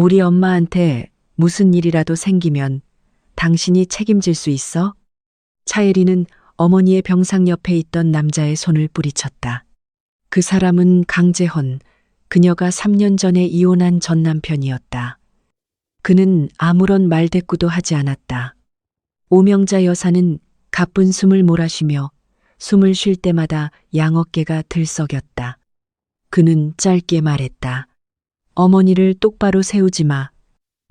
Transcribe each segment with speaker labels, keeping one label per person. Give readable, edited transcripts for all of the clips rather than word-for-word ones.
Speaker 1: 우리 엄마한테 무슨 일이라도 생기면 당신이 책임질 수 있어? 차예리는 어머니의 병상 옆에 있던 남자의 손을 뿌리쳤다. 그 사람은 강재헌, 그녀가 3년 전에 이혼한 전 남편이었다. 그는 아무런 말대꾸도 하지 않았다. 오명자 여사는 가쁜 숨을 몰아쉬며 숨을 쉴 때마다 양어깨가 들썩였다. 그는 짧게 말했다. 어머니를 똑바로 세우지 마.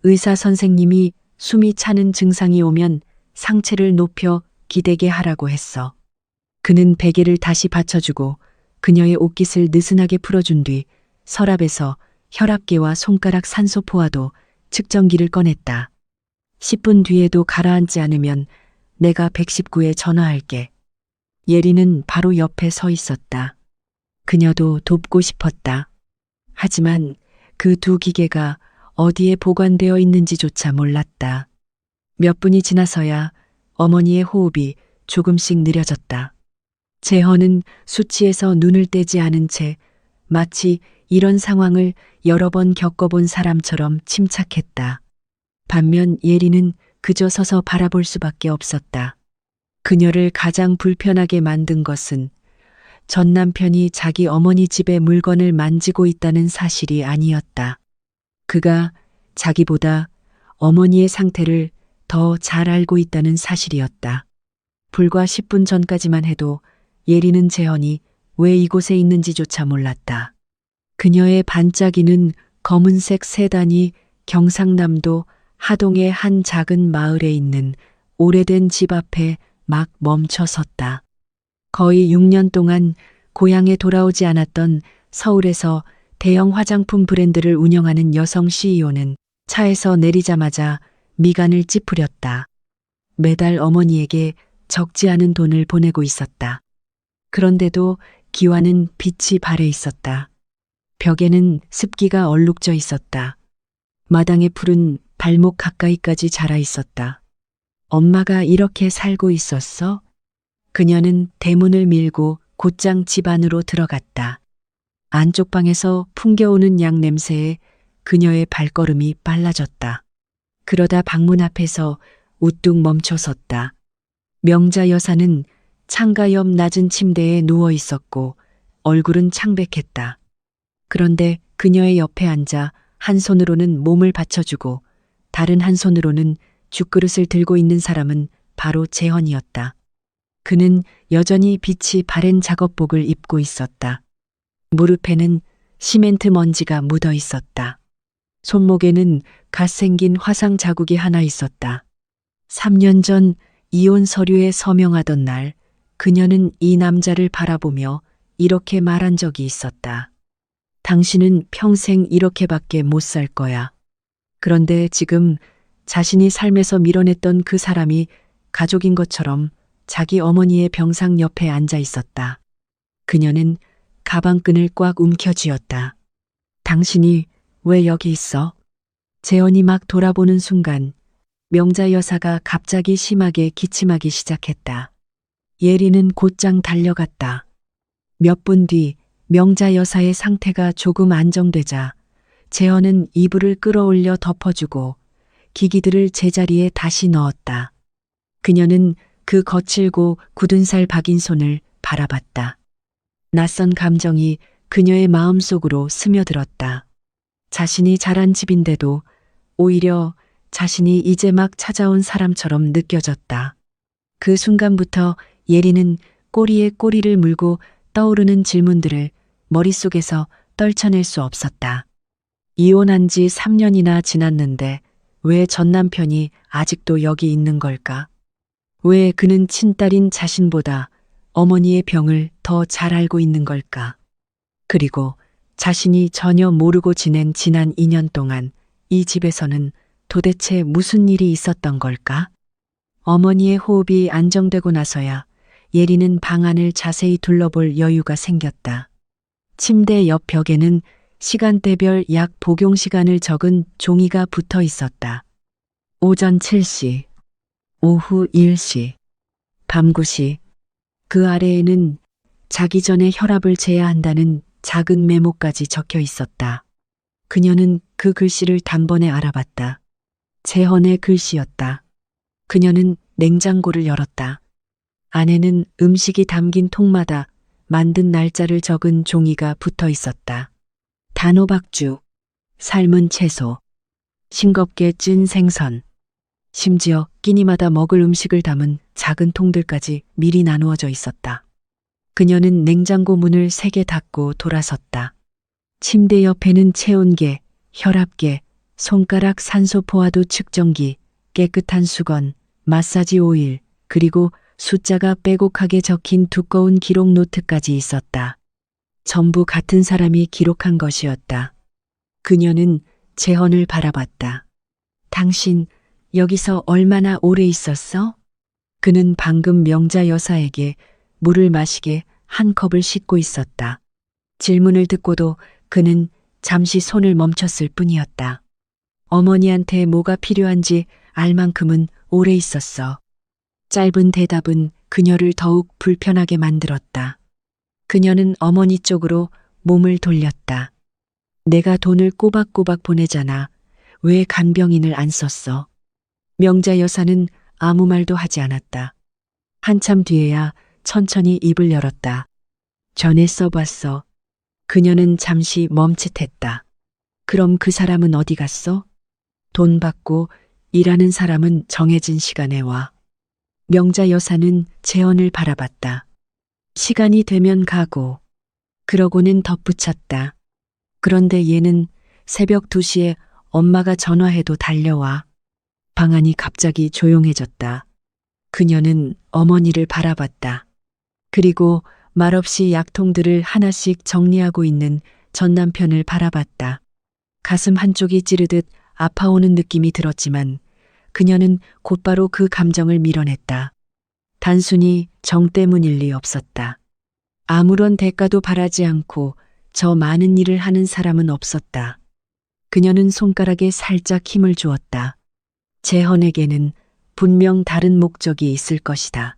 Speaker 1: 의사 선생님이 숨이 차는 증상이 오면 상체를 높여 기대게 하라고 했어. 그는 베개를 다시 받쳐주고 그녀의 옷깃을 느슨하게 풀어준 뒤 서랍에서 혈압계와 손가락 산소포화도 측정기를 꺼냈다. 10분 뒤에도 가라앉지 않으면 내가 119에 전화할게. 예리는 바로 옆에 서 있었다. 그녀도 돕고 싶었다. 하지만 그 두 기계가 어디에 보관되어 있는지조차 몰랐다. 몇 분이 지나서야 어머니의 호흡이 조금씩 느려졌다. 재헌은 수치에서 눈을 떼지 않은 채 마치 이런 상황을 여러 번 겪어본 사람처럼 침착했다. 반면 예리는 그저 서서 바라볼 수밖에 없었다. 그녀를 가장 불편하게 만든 것은 전 남편이 자기 어머니 집의 물건을 만지고 있다는 사실이 아니었다. 그가 자기보다 어머니의 상태를 더 잘 알고 있다는 사실이었다. 불과 10분 전까지만 해도 예리는 재헌이 왜 이곳에 있는지조차 몰랐다. 그녀의 반짝이는 검은색 세단이 경상남도 하동의 한 작은 마을에 있는 오래된 집 앞에 막 멈춰 섰다. 거의 6년 동안 고향에 돌아오지 않았던 서울에서 대형 화장품 브랜드를 운영하는 여성 CEO는 차에서 내리자마자 미간을 찌푸렸다. 매달 어머니에게 적지 않은 돈을 보내고 있었다. 그런데도 기와는 빛이 발해 있었다. 벽에는 습기가 얼룩져 있었다. 마당의 풀은 발목 가까이까지 자라 있었다. 엄마가 이렇게 살고 있었어? 그녀는 대문을 밀고 곧장 집 안으로 들어갔다. 안쪽 방에서 풍겨오는 양 냄새에 그녀의 발걸음이 빨라졌다. 그러다 방문 앞에서 우뚝 멈춰 섰다. 명자 여사는 창가 옆 낮은 침대에 누워 있었고 얼굴은 창백했다. 그런데 그녀의 옆에 앉아 한 손으로는 몸을 받쳐주고 다른 한 손으로는 죽그릇을 들고 있는 사람은 바로 재헌이었다. 그는 여전히 빛이 바랜 작업복을 입고 있었다. 무릎에는 시멘트 먼지가 묻어 있었다. 손목에는 갓 생긴 화상 자국이 하나 있었다. 3년 전 이혼 서류에 서명하던 날 그녀는 이 남자를 바라보며 이렇게 말한 적이 있었다. 당신은 평생 이렇게밖에 못 살 거야. 그런데 지금 자신이 삶에서 밀어냈던 그 사람이 가족인 것처럼 자기 어머니의 병상 옆에 앉아 있었다. 그녀는 가방끈을 꽉 움켜쥐었다. 당신이 왜 여기 있어? 재헌이 막 돌아보는 순간 명자 여사가 갑자기 심하게 기침하기 시작했다. 예리는 곧장 달려갔다. 몇 분 뒤 명자 여사의 상태가 조금 안정되자 재헌은 이불을 끌어올려 덮어주고 기기들을 제자리에 다시 넣었다. 그녀는 그 거칠고 굳은 살 박인 손을 바라봤다. 낯선 감정이 그녀의 마음속으로 스며들었다. 자신이 자란 집인데도 오히려 자신이 이제 막 찾아온 사람처럼 느껴졌다. 그 순간부터 예리는 꼬리에 꼬리를 물고 떠오르는 질문들을 머릿속에서 떨쳐낼 수 없었다. 이혼한 지 3년이나 지났는데 왜 전 남편이 아직도 여기 있는 걸까? 왜 그는 친딸인 자신보다 어머니의 병을 더 잘 알고 있는 걸까? 그리고 자신이 전혀 모르고 지낸 지난 2년 동안 이 집에서는 도대체 무슨 일이 있었던 걸까? 어머니의 호흡이 안정되고 나서야 예리는 방 안을 자세히 둘러볼 여유가 생겼다. 침대 옆 벽에는 시간대별 약 복용 시간을 적은 종이가 붙어 있었다. 오전 7시, 오후 1시, 밤 9시. 그 아래에는 자기 전에 혈압을 재야 한다는 작은 메모까지 적혀 있었다. 그녀는 그 글씨를 단번에 알아봤다. 재헌의 글씨였다. 그녀는 냉장고를 열었다. 안에는 음식이 담긴 통마다 만든 날짜를 적은 종이가 붙어 있었다. 단호박죽, 삶은 채소, 싱겁게 찐 생선, 심지어 끼니마다 먹을 음식을 담은 작은 통들까지 미리 나누어져 있었다. 그녀는 냉장고 문을 3개 닫고 돌아섰다. 침대 옆에는 체온계, 혈압계, 손가락 산소 포화도 측정기, 깨끗한 수건, 마사지 오일, 그리고 숫자가 빼곡하게 적힌 두꺼운 기록 노트까지 있었다. 전부 같은 사람이 기록한 것이었다. 그녀는 재헌을 바라봤다. 당신 여기서 얼마나 오래 있었어? 그는 방금 명자 여사에게 물을 마시게 한 컵을 씻고 있었다. 질문을 듣고도 그는 잠시 손을 멈췄을 뿐이었다. 어머니한테 뭐가 필요한지 알 만큼은 오래 있었어. 짧은 대답은 그녀를 더욱 불편하게 만들었다. 그녀는 어머니 쪽으로 몸을 돌렸다. 내가 돈을 꼬박꼬박 보내잖아. 왜 간병인을 안 썼어? 명자 여사는 아무 말도 하지 않았다. 한참 뒤에야 천천히 입을 열었다. 전에 써봤어. 그녀는 잠시 멈칫했다. 그럼 그 사람은 어디 갔어? 돈 받고 일하는 사람은 정해진 시간에 와. 명자 여사는 재헌을 바라봤다. 시간이 되면 가고. 그러고는 덧붙였다. 그런데 얘는 새벽 2시에 엄마가 전화해도 달려와. 방 안이 갑자기 조용해졌다. 그녀는 어머니를 바라봤다. 그리고 말없이 약통들을 하나씩 정리하고 있는 전 남편을 바라봤다. 가슴 한쪽이 찌르듯 아파오는 느낌이 들었지만 그녀는 곧바로 그 감정을 밀어냈다. 단순히 정 때문일 리 없었다. 아무런 대가도 바라지 않고 저 많은 일을 하는 사람은 없었다. 그녀는 손가락에 살짝 힘을 주었다. 재헌에게는 분명 다른 목적이 있을 것이다.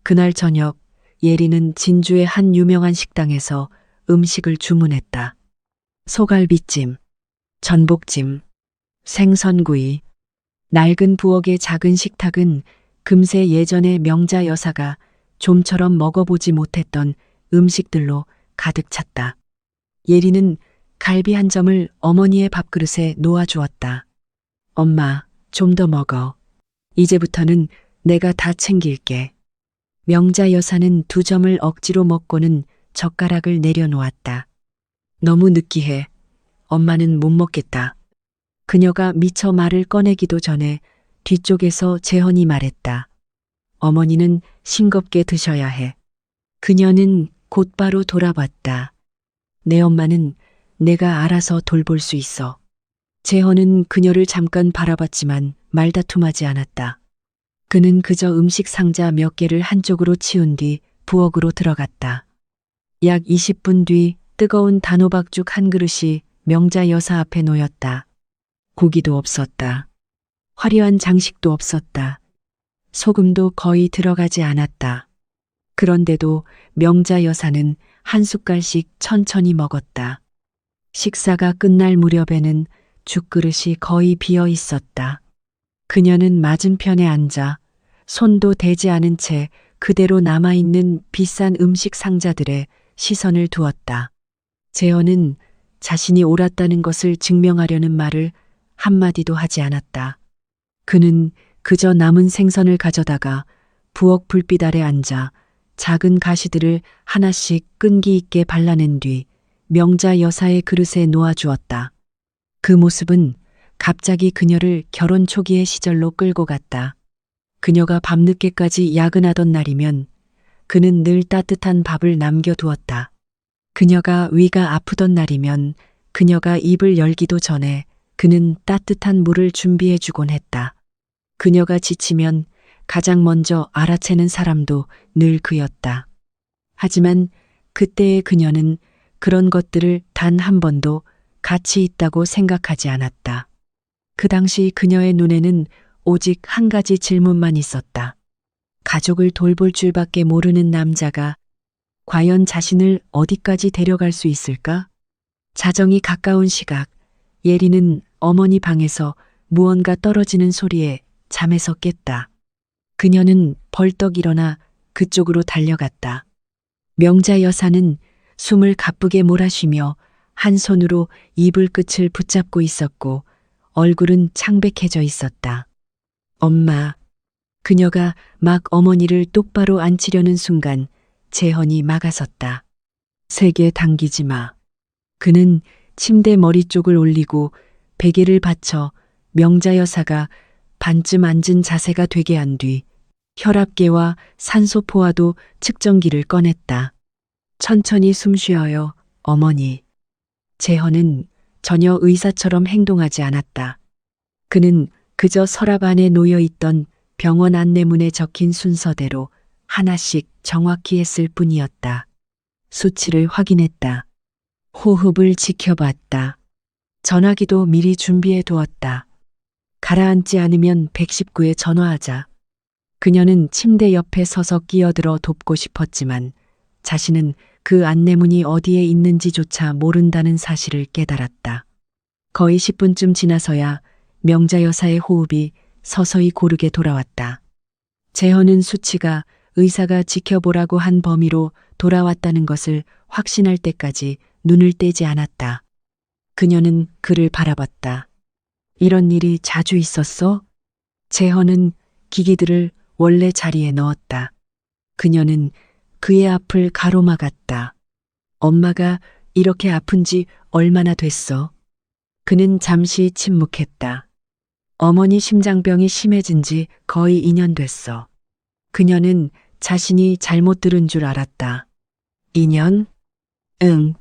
Speaker 1: 그날 저녁 예리는 진주의 한 유명한 식당에서 음식을 주문했다. 소갈비찜, 전복찜, 생선구이, 낡은 부엌의 작은 식탁은 금세 예전에 명자 여사가 좀처럼 먹어보지 못했던 음식들로 가득 찼다. 예리는 갈비 한 점을 어머니의 밥그릇에 놓아주었다. 엄마, 좀 더 먹어. 이제부터는 내가 다 챙길게. 명자 여사는 2점을 억지로 먹고는 젓가락을 내려놓았다. 너무 느끼해. 엄마는 못 먹겠다. 그녀가 미처 말을 꺼내기도 전에 뒤쪽에서 재헌이 말했다. 어머니는 싱겁게 드셔야 해. 그녀는 곧바로 돌아봤다. 내 엄마는 내가 알아서 돌볼 수 있어. 재헌은 그녀를 잠깐 바라봤지만 말다툼하지 않았다. 그는 그저 음식 상자 몇 개를 한쪽으로 치운 뒤 부엌으로 들어갔다. 약 20분 뒤 뜨거운 단호박죽 한 그릇이 명자 여사 앞에 놓였다. 고기도 없었다. 화려한 장식도 없었다. 소금도 거의 들어가지 않았다. 그런데도 명자 여사는 한 숟갈씩 천천히 먹었다. 식사가 끝날 무렵에는 죽그릇이 거의 비어 있었다. 그녀는 맞은편에 앉아 손도 대지 않은 채 그대로 남아있는 비싼 음식 상자들에 시선을 두었다. 재헌은 자신이 옳았다는 것을 증명하려는 말을 한마디도 하지 않았다. 그는 그저 남은 생선을 가져다가 부엌 불빛 아래 앉아 작은 가시들을 하나씩 끈기 있게 발라낸 뒤 명자 여사의 그릇에 놓아주었다. 그 모습은 갑자기 그녀를 결혼 초기의 시절로 끌고 갔다. 그녀가 밤늦게까지 야근하던 날이면 그는 늘 따뜻한 밥을 남겨두었다. 그녀가 위가 아프던 날이면 그녀가 입을 열기도 전에 그는 따뜻한 물을 준비해주곤 했다. 그녀가 지치면 가장 먼저 알아채는 사람도 늘 그였다. 하지만 그때의 그녀는 그런 것들을 단 한 번도 가치 있다고 생각하지 않았다. 그 당시 그녀의 눈에는 오직 한 가지 질문만 있었다. 가족을 돌볼 줄밖에 모르는 남자가 과연 자신을 어디까지 데려갈 수 있을까? 자정이 가까운 시각, 예리는 어머니 방에서 무언가 떨어지는 소리에 잠에서 깼다. 그녀는 벌떡 일어나 그쪽으로 달려갔다. 명자 여사는 숨을 가쁘게 몰아쉬며 한 손으로 이불 끝을 붙잡고 있었고 얼굴은 창백해져 있었다. 엄마. 그녀가 막 어머니를 똑바로 앉히려는 순간 재헌이 막아섰다. 세게 당기지 마. 그는 침대 머리 쪽을 올리고 베개를 받쳐 명자 여사가 반쯤 앉은 자세가 되게 한 뒤 혈압계와 산소포화도 측정기를 꺼냈다. 천천히 숨 쉬어요, 어머니. 재헌은 전혀 의사처럼 행동하지 않았다. 그는 그저 서랍 안에 놓여 있던 병원 안내문에 적힌 순서대로 하나씩 정확히 했을 뿐이었다. 수치를 확인했다. 호흡을 지켜봤다. 전화기도 미리 준비해 두었다. 가라앉지 않으면 119에 전화하자. 그녀는 침대 옆에 서서 끼어들어 돕고 싶었지만 자신은 그 안내문이 어디에 있는지조차 모른다는 사실을 깨달았다. 거의 10분쯤 지나서야 명자 여사의 호흡이 서서히 고르게 돌아왔다. 재헌은 수치가 의사가 지켜보라고 한 범위로 돌아왔다는 것을 확신할 때까지 눈을 떼지 않았다. 그녀는 그를 바라봤다. 이런 일이 자주 있었어? 재헌은 기기들을 원래 자리에 넣었다. 그녀는 그의 앞을 가로막았다. 엄마가 이렇게 아픈지 얼마나 됐어? 그는 잠시 침묵했다. 어머니 심장병이 심해진 지 거의 2년 됐어. 그녀는 자신이 잘못 들은 줄 알았다. 2년? 응.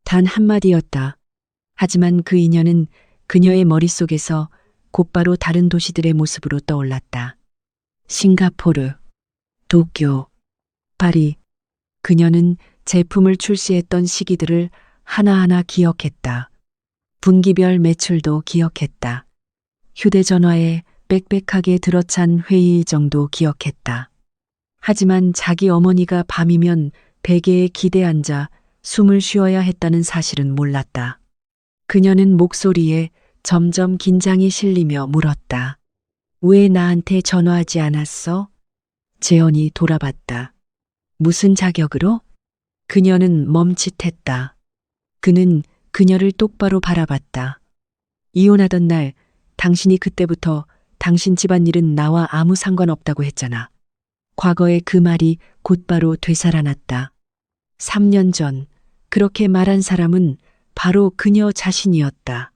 Speaker 1: 단 한마디였다. 하지만 그 2년은 그녀의 머릿속에서 곧바로 다른 도시들의 모습으로 떠올랐다. 싱가포르, 도쿄, 파리. 그녀는 제품을 출시했던 시기들을 하나하나 기억했다. 분기별 매출도 기억했다. 휴대전화에 빽빽하게 들어찬 회의 일정도 기억했다. 하지만 자기 어머니가 밤이면 베개에 기대 앉아 숨을 쉬어야 했다는 사실은 몰랐다. 그녀는 목소리에 점점 긴장이 실리며 물었다. 왜 나한테 전화하지 않았어? 재헌이 돌아봤다. 무슨 자격으로? 그녀는 멈칫했다. 그는 그녀를 똑바로 바라봤다. 이혼하던 날 당신이 그때부터 당신 집안일은 나와 아무 상관없다고 했잖아. 과거의 그 말이 곧바로 되살아났다. 3년 전 그렇게 말한 사람은 바로 그녀 자신이었다.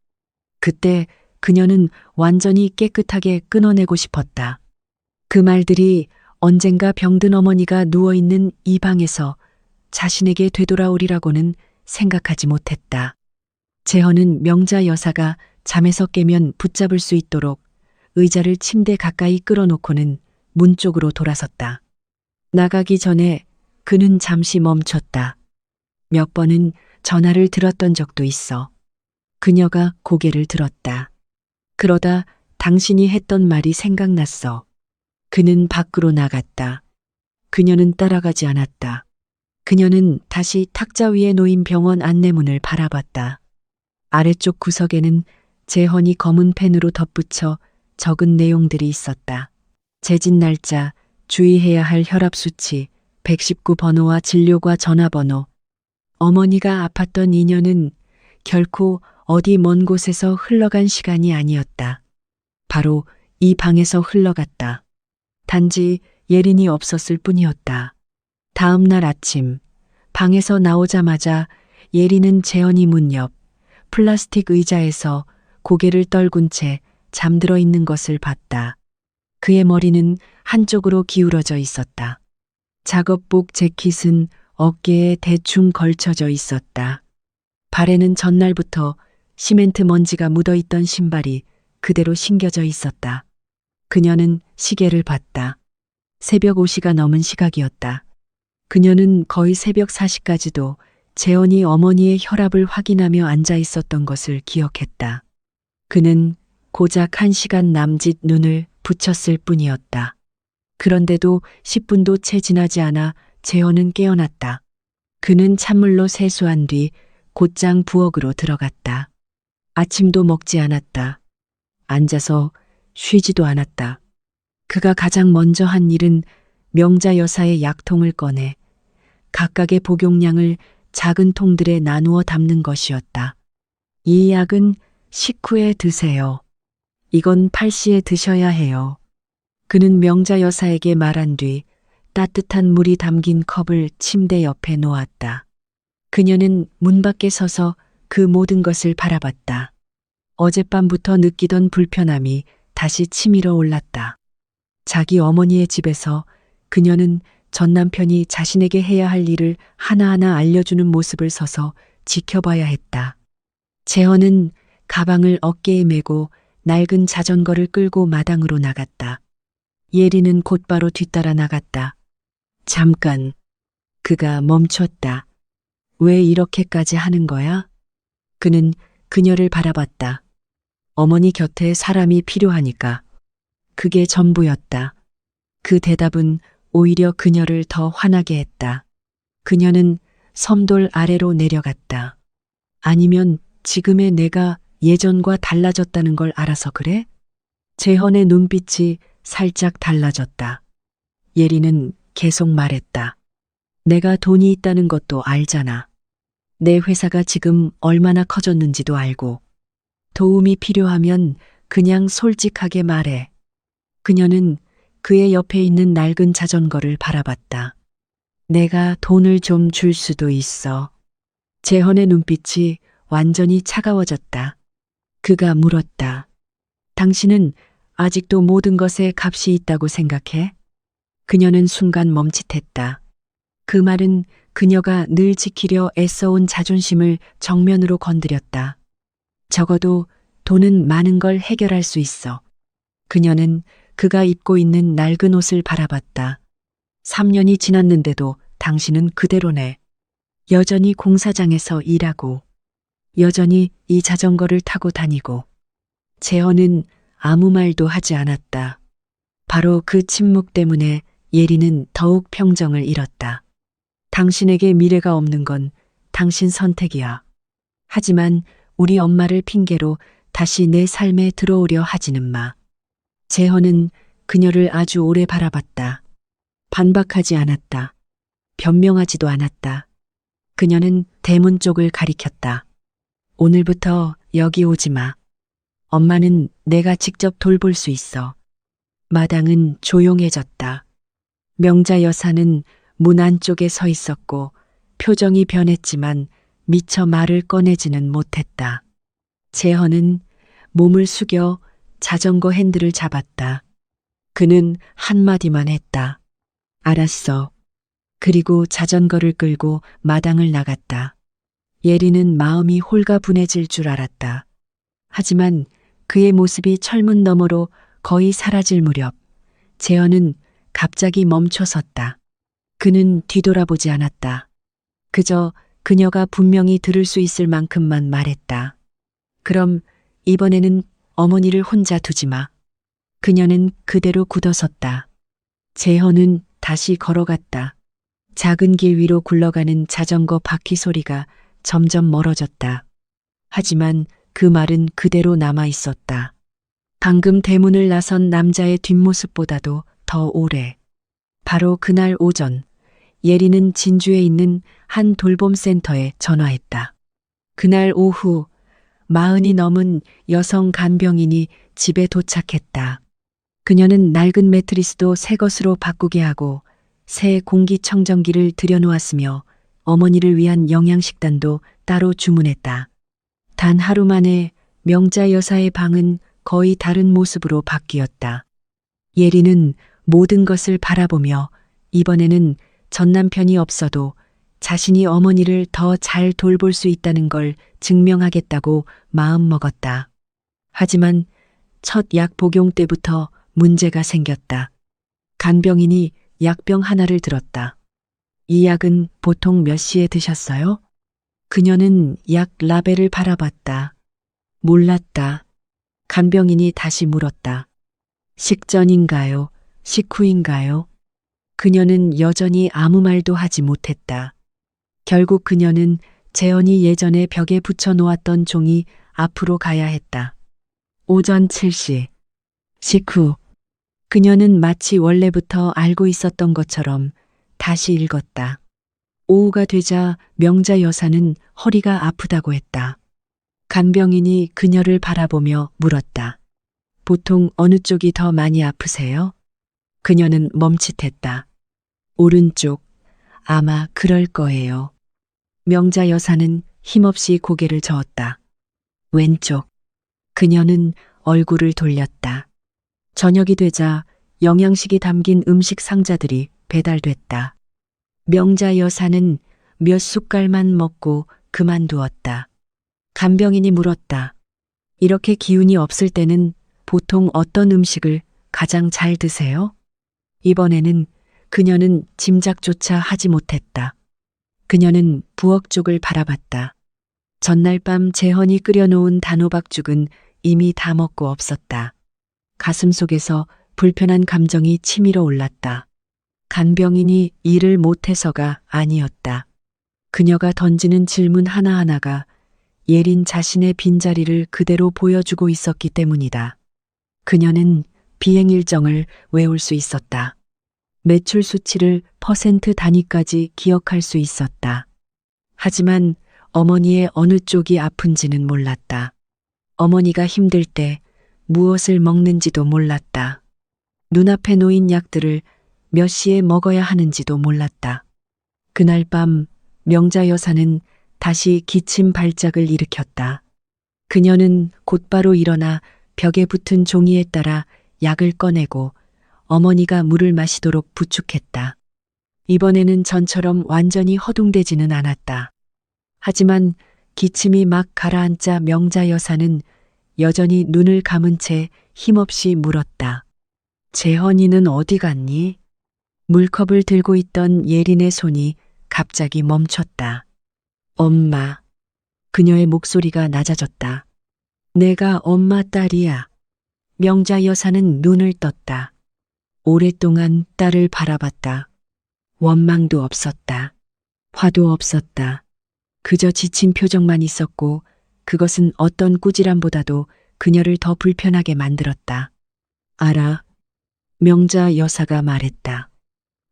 Speaker 1: 그때 그녀는 완전히 깨끗하게 끊어내고 싶었다. 그 말들이 언젠가 병든 어머니가 누워있는 이 방에서 자신에게 되돌아오리라고는 생각하지 못했다. 재헌은 명자 여사가 잠에서 깨면 붙잡을 수 있도록 의자를 침대 가까이 끌어놓고는 문 쪽으로 돌아섰다. 나가기 전에 그는 잠시 멈췄다. 몇 번은 전화를 들었던 적도 있어. 그녀가 고개를 들었다. 그러다 당신이 했던 말이 생각났어. 그는 밖으로 나갔다. 그녀는 따라가지 않았다. 그녀는 다시 탁자 위에 놓인 병원 안내문을 바라봤다. 아래쪽 구석에는 재헌이 검은 펜으로 덧붙여 적은 내용들이 있었다. 재진 날짜, 주의해야 할 혈압 수치, 119 번호와 진료과 전화번호. 어머니가 아팠던 2년은 결코 어디 먼 곳에서 흘러간 시간이 아니었다. 바로 이 방에서 흘러갔다. 단지 예린이 없었을 뿐이었다. 다음 날 아침, 방에서 나오자마자 예린은 재헌이 문 옆 플라스틱 의자에서 고개를 떨군 채 잠들어 있는 것을 봤다. 그의 머리는 한쪽으로 기울어져 있었다. 작업복 재킷은 어깨에 대충 걸쳐져 있었다. 발에는 전날부터 시멘트 먼지가 묻어있던 신발이 그대로 신겨져 있었다. 그녀는 시계를 봤다. 새벽 5시가 넘은 시각이었다. 그녀는 거의 새벽 4시까지도 재헌이 어머니의 혈압을 확인하며 앉아 있었던 것을 기억했다. 그는 고작 1시간 남짓 눈을 붙였을 뿐이었다. 그런데도 10분도 채 지나지 않아 재헌은 깨어났다. 그는 찬물로 세수한 뒤 곧장 부엌으로 들어갔다. 아침도 먹지 않았다. 앉아서 쉬지도 않았다. 그가 가장 먼저 한 일은 명자 여사의 약통을 꺼내 각각의 복용량을 작은 통들에 나누어 담는 것이었다. 이 약은 식후에 드세요. 이건 팔시에 드셔야 해요. 그는 명자 여사에게 말한 뒤 따뜻한 물이 담긴 컵을 침대 옆에 놓았다. 그녀는 문 밖에 서서 그 모든 것을 바라봤다. 어젯밤부터 느끼던 불편함이 다시 치밀어 올랐다. 자기 어머니의 집에서 그녀는 전 남편이 자신에게 해야 할 일을 하나하나 알려주는 모습을 서서 지켜봐야 했다. 재헌은 가방을 어깨에 메고 낡은 자전거를 끌고 마당으로 나갔다. 예리는 곧바로 뒤따라 나갔다. 잠깐. 그가 멈췄다. 왜 이렇게까지 하는 거야? 그는 그녀를 바라봤다. 어머니 곁에 사람이 필요하니까. 그게 전부였다. 그 대답은 오히려 그녀를 더 화나게 했다. 그녀는 섬돌 아래로 내려갔다. 아니면 지금의 내가 예전과 달라졌다는 걸 알아서 그래? 재헌의 눈빛이 살짝 달라졌다. 예리는 계속 말했다. 내가 돈이 있다는 것도 알잖아. 내 회사가 지금 얼마나 커졌는지도 알고. 도움이 필요하면 그냥 솔직하게 말해. 그녀는 그의 옆에 있는 낡은 자전거를 바라봤다. 내가 돈을 좀 줄 수도 있어. 재헌의 눈빛이 완전히 차가워졌다. 그가 물었다. 당신은 아직도 모든 것에 값이 있다고 생각해? 그녀는 순간 멈칫했다. 그 말은 그녀가 늘 지키려 애써온 자존심을 정면으로 건드렸다. 적어도 돈은 많은 걸 해결할 수 있어. 그녀는 그가 입고 있는 낡은 옷을 바라봤다. 3년이 지났는데도 당신은 그대로네. 여전히 공사장에서 일하고, 여전히 이 자전거를 타고 다니고. 재헌은 아무 말도 하지 않았다. 바로 그 침묵 때문에 예리는 더욱 평정을 잃었다. 당신에게 미래가 없는 건 당신 선택이야. 하지만 우리 엄마를 핑계로 다시 내 삶에 들어오려 하지는 마. 재헌은 그녀를 아주 오래 바라봤다. 반박하지 않았다. 변명하지도 않았다. 그녀는 대문 쪽을 가리켰다. 오늘부터 여기 오지 마. 엄마는 내가 직접 돌볼 수 있어. 마당은 조용해졌다. 명자 여사는 문 안쪽에 서 있었고 표정이 변했지만 미처 말을 꺼내지는 못했다. 재헌은 몸을 숙여 자전거 핸들을 잡았다. 그는 한마디만 했다. 알았어. 그리고 자전거를 끌고 마당을 나갔다. 예리는 마음이 홀가분해질 줄 알았다. 하지만 그의 모습이 철문 너머로 거의 사라질 무렵 재헌은 갑자기 멈춰섰다. 그는 뒤돌아보지 않았다. 그저 그녀가 분명히 들을 수 있을 만큼만 말했다. 그럼 이번에는 어머니를 혼자 두지 마. 그녀는 그대로 굳어섰다. 재헌은 다시 걸어갔다. 작은 길 위로 굴러가는 자전거 바퀴 소리가 점점 멀어졌다. 하지만 그 말은 그대로 남아 있었다. 방금 대문을 나선 남자의 뒷모습보다도 더 오래. 바로 그날 오전, 예리는 진주에 있는 한 돌봄센터에 전화했다. 그날 오후 40이 넘은 여성 간병인이 집에 도착했다. 그녀는 낡은 매트리스도 새 것으로 바꾸게 하고 새 공기청정기를 들여놓았으며 어머니를 위한 영양식단도 따로 주문했다. 단 하루 만에 명자 여사의 방은 거의 다른 모습으로 바뀌었다. 예리는 모든 것을 바라보며 이번에는 전 남편이 없어도 자신이 어머니를 더 잘 돌볼 수 있다는 걸 증명하겠다고 마음먹었다. 하지만 첫 약 복용 때부터 문제가 생겼다. 간병인이 약병 하나를 들었다. 이 약은 보통 몇 시에 드셨어요? 그녀는 약 라벨을 바라봤다. 몰랐다. 간병인이 다시 물었다. 식전인가요? 식후인가요? 그녀는 여전히 아무 말도 하지 못했다. 결국 그녀는 재헌이 예전에 벽에 붙여 놓았던 종이 앞으로 가야 했다. 오전 7시. 식후. 그녀는 마치 원래부터 알고 있었던 것처럼 다시 읽었다. 오후가 되자 명자 여사는 허리가 아프다고 했다. 간병인이 그녀를 바라보며 물었다. 보통 어느 쪽이 더 많이 아프세요? 그녀는 멈칫했다. 오른쪽. 아마 그럴 거예요. 명자 여사는 힘없이 고개를 저었다. 왼쪽. 그녀는 얼굴을 돌렸다. 저녁이 되자 영양식이 담긴 음식 상자들이 배달됐다. 명자 여사는 몇 숟갈만 먹고 그만두었다. 간병인이 물었다. 이렇게 기운이 없을 때는 보통 어떤 음식을 가장 잘 드세요? 이번에는 그녀는 짐작조차 하지 못했다. 그녀는 부엌 쪽을 바라봤다. 전날 밤 재헌이 끓여놓은 단호박죽은 이미 다 먹고 없었다. 가슴 속에서 불편한 감정이 치밀어 올랐다. 간병인이 일을 못해서가 아니었다. 그녀가 던지는 질문 하나하나가 예린 자신의 빈자리를 그대로 보여주고 있었기 때문이다. 그녀는 비행 일정을 외울 수 있었다. 매출 수치를 퍼센트 단위까지 기억할 수 있었다. 하지만 어머니의 어느 쪽이 아픈지는 몰랐다. 어머니가 힘들 때 무엇을 먹는지도 몰랐다. 눈앞에 놓인 약들을 몇 시에 먹어야 하는지도 몰랐다. 그날 밤 명자 여사는 다시 기침 발작을 일으켰다. 그녀는 곧바로 일어나 벽에 붙은 종이에 따라 약을 꺼내고 어머니가 물을 마시도록 부축했다. 이번에는 전처럼 완전히 허둥대지는 않았다. 하지만 기침이 막 가라앉자 명자 여사는 여전히 눈을 감은 채 힘없이 물었다. 재헌이는 어디 갔니? 물컵을 들고 있던 예린의 손이 갑자기 멈췄다. 엄마. 그녀의 목소리가 낮아졌다. 내가 엄마 딸이야. 명자 여사는 눈을 떴다. 오랫동안 딸을 바라봤다. 원망도 없었다. 화도 없었다. 그저 지친 표정만 있었고 그것은 어떤 꾸지람보다도 그녀를 더 불편하게 만들었다. 알아. 명자 여사가 말했다.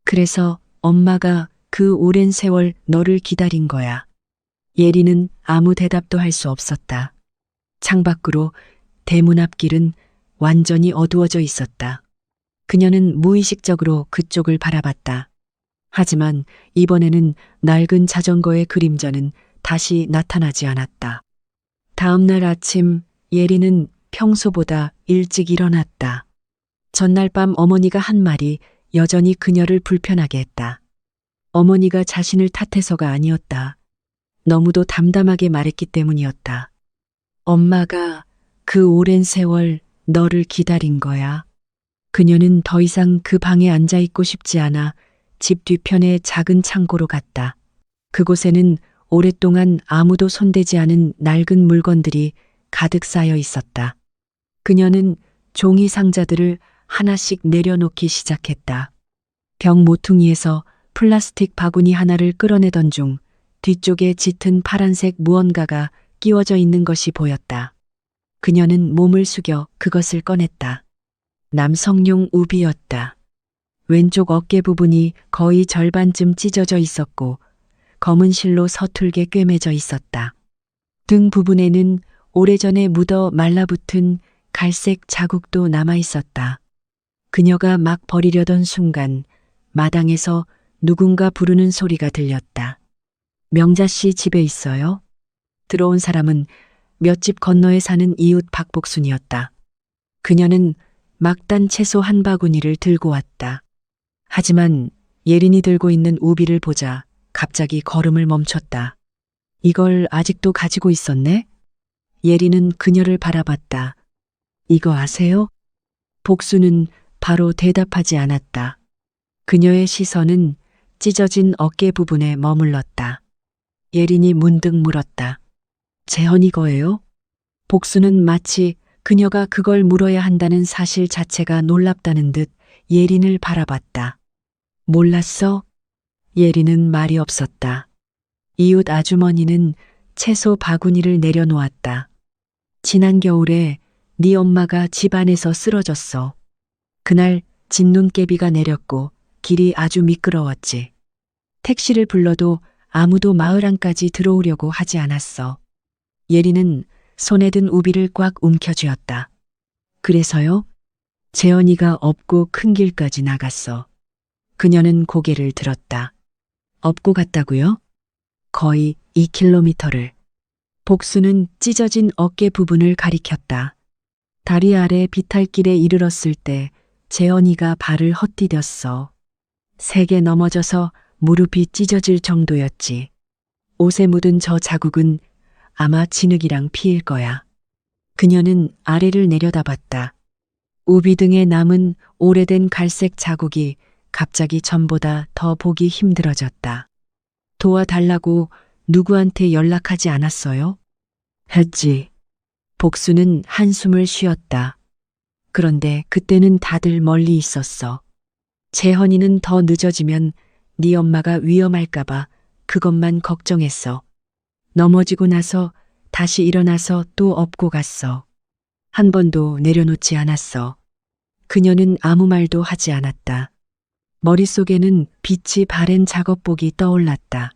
Speaker 1: 그래서 엄마가 그 오랜 세월 너를 기다린 거야. 예리는 아무 대답도 할 수 없었다. 창밖으로 대문 앞길은 완전히 어두워져 있었다. 그녀는 무의식적으로 그쪽을 바라봤다. 하지만 이번에는 낡은 자전거의 그림자는 다시 나타나지 않았다. 다음 날 아침 예리는 평소보다 일찍 일어났다. 전날 밤 어머니가 한 말이 여전히 그녀를 불편하게 했다. 어머니가 자신을 탓해서가 아니었다. 너무도 담담하게 말했기 때문이었다. 엄마가 그 오랜 세월 너를 기다린 거야. 그녀는 더 이상 그 방에 앉아 있고 싶지 않아 집 뒤편의 작은 창고로 갔다. 그곳에는 오랫동안 아무도 손대지 않은 낡은 물건들이 가득 쌓여 있었다. 그녀는 종이 상자들을 하나씩 내려놓기 시작했다. 벽 모퉁이에서 플라스틱 바구니 하나를 끌어내던 중 뒤쪽에 짙은 파란색 무언가가 끼워져 있는 것이 보였다. 그녀는 몸을 숙여 그것을 꺼냈다. 남성용 우비였다. 왼쪽 어깨 부분이 거의 절반쯤 찢어져 있었고 검은 실로 서툴게 꿰매져 있었다. 등 부분에는 오래전에 묻어 말라붙은 갈색 자국도 남아 있었다. 그녀가 막 버리려던 순간 마당에서 누군가 부르는 소리가 들렸다. 명자 씨 집에 있어요? 들어온 사람은 몇 집 건너에 사는 이웃 박복순이었다. 그녀는 막단 채소 한 바구니를 들고 왔다. 하지만 예린이 들고 있는 우비를 보자 갑자기 걸음을 멈췄다. 이걸 아직도 가지고 있었네? 예린은 그녀를 바라봤다. 이거 아세요? 복수는 바로 대답하지 않았다. 그녀의 시선은 찢어진 어깨 부분에 머물렀다. 예린이 문득 물었다. 재헌이 거예요? 복수는 마치 그녀가 그걸 물어야 한다는 사실 자체가 놀랍다는 듯 예린을 바라봤다. 몰랐어? 예린은 말이 없었다. 이웃 아주머니는 채소 바구니를 내려놓았다. 지난 겨울에 네 엄마가 집 안에서 쓰러졌어. 그날 진눈깨비가 내렸고 길이 아주 미끄러웠지. 택시를 불러도 아무도 마을 안까지 들어오려고 하지 않았어. 예리는 손에 든 우비를 꽉 움켜쥐었다. 그래서요? 재현이가 업고 큰 길까지 나갔어. 그녀는 고개를 들었다. 업고 갔다고요? 거의 2km를. 복수는 찢어진 어깨 부분을 가리켰다. 다리 아래 비탈길에 이르렀을 때 재현이가 발을 헛디뎠어. 세게 넘어져서 무릎이 찢어질 정도였지. 옷에 묻은 저 자국은 아마 진흙이랑 피일 거야. 그녀는 아래를 내려다봤다. 우비 등에 남은 오래된 갈색 자국이 갑자기 전보다 더 보기 힘들어졌다. 도와달라고 누구한테 연락하지 않았어요? 했지. 복수는 한숨을 쉬었다. 그런데 그때는 다들 멀리 있었어. 재헌이는 더 늦어지면 네 엄마가 위험할까봐 그것만 걱정했어. 넘어지고 나서 다시 일어나서 또 업고 갔어. 한 번도 내려놓지 않았어. 그녀는 아무 말도 하지 않았다. 머릿속에는 빛이 바랜 작업복이 떠올랐다.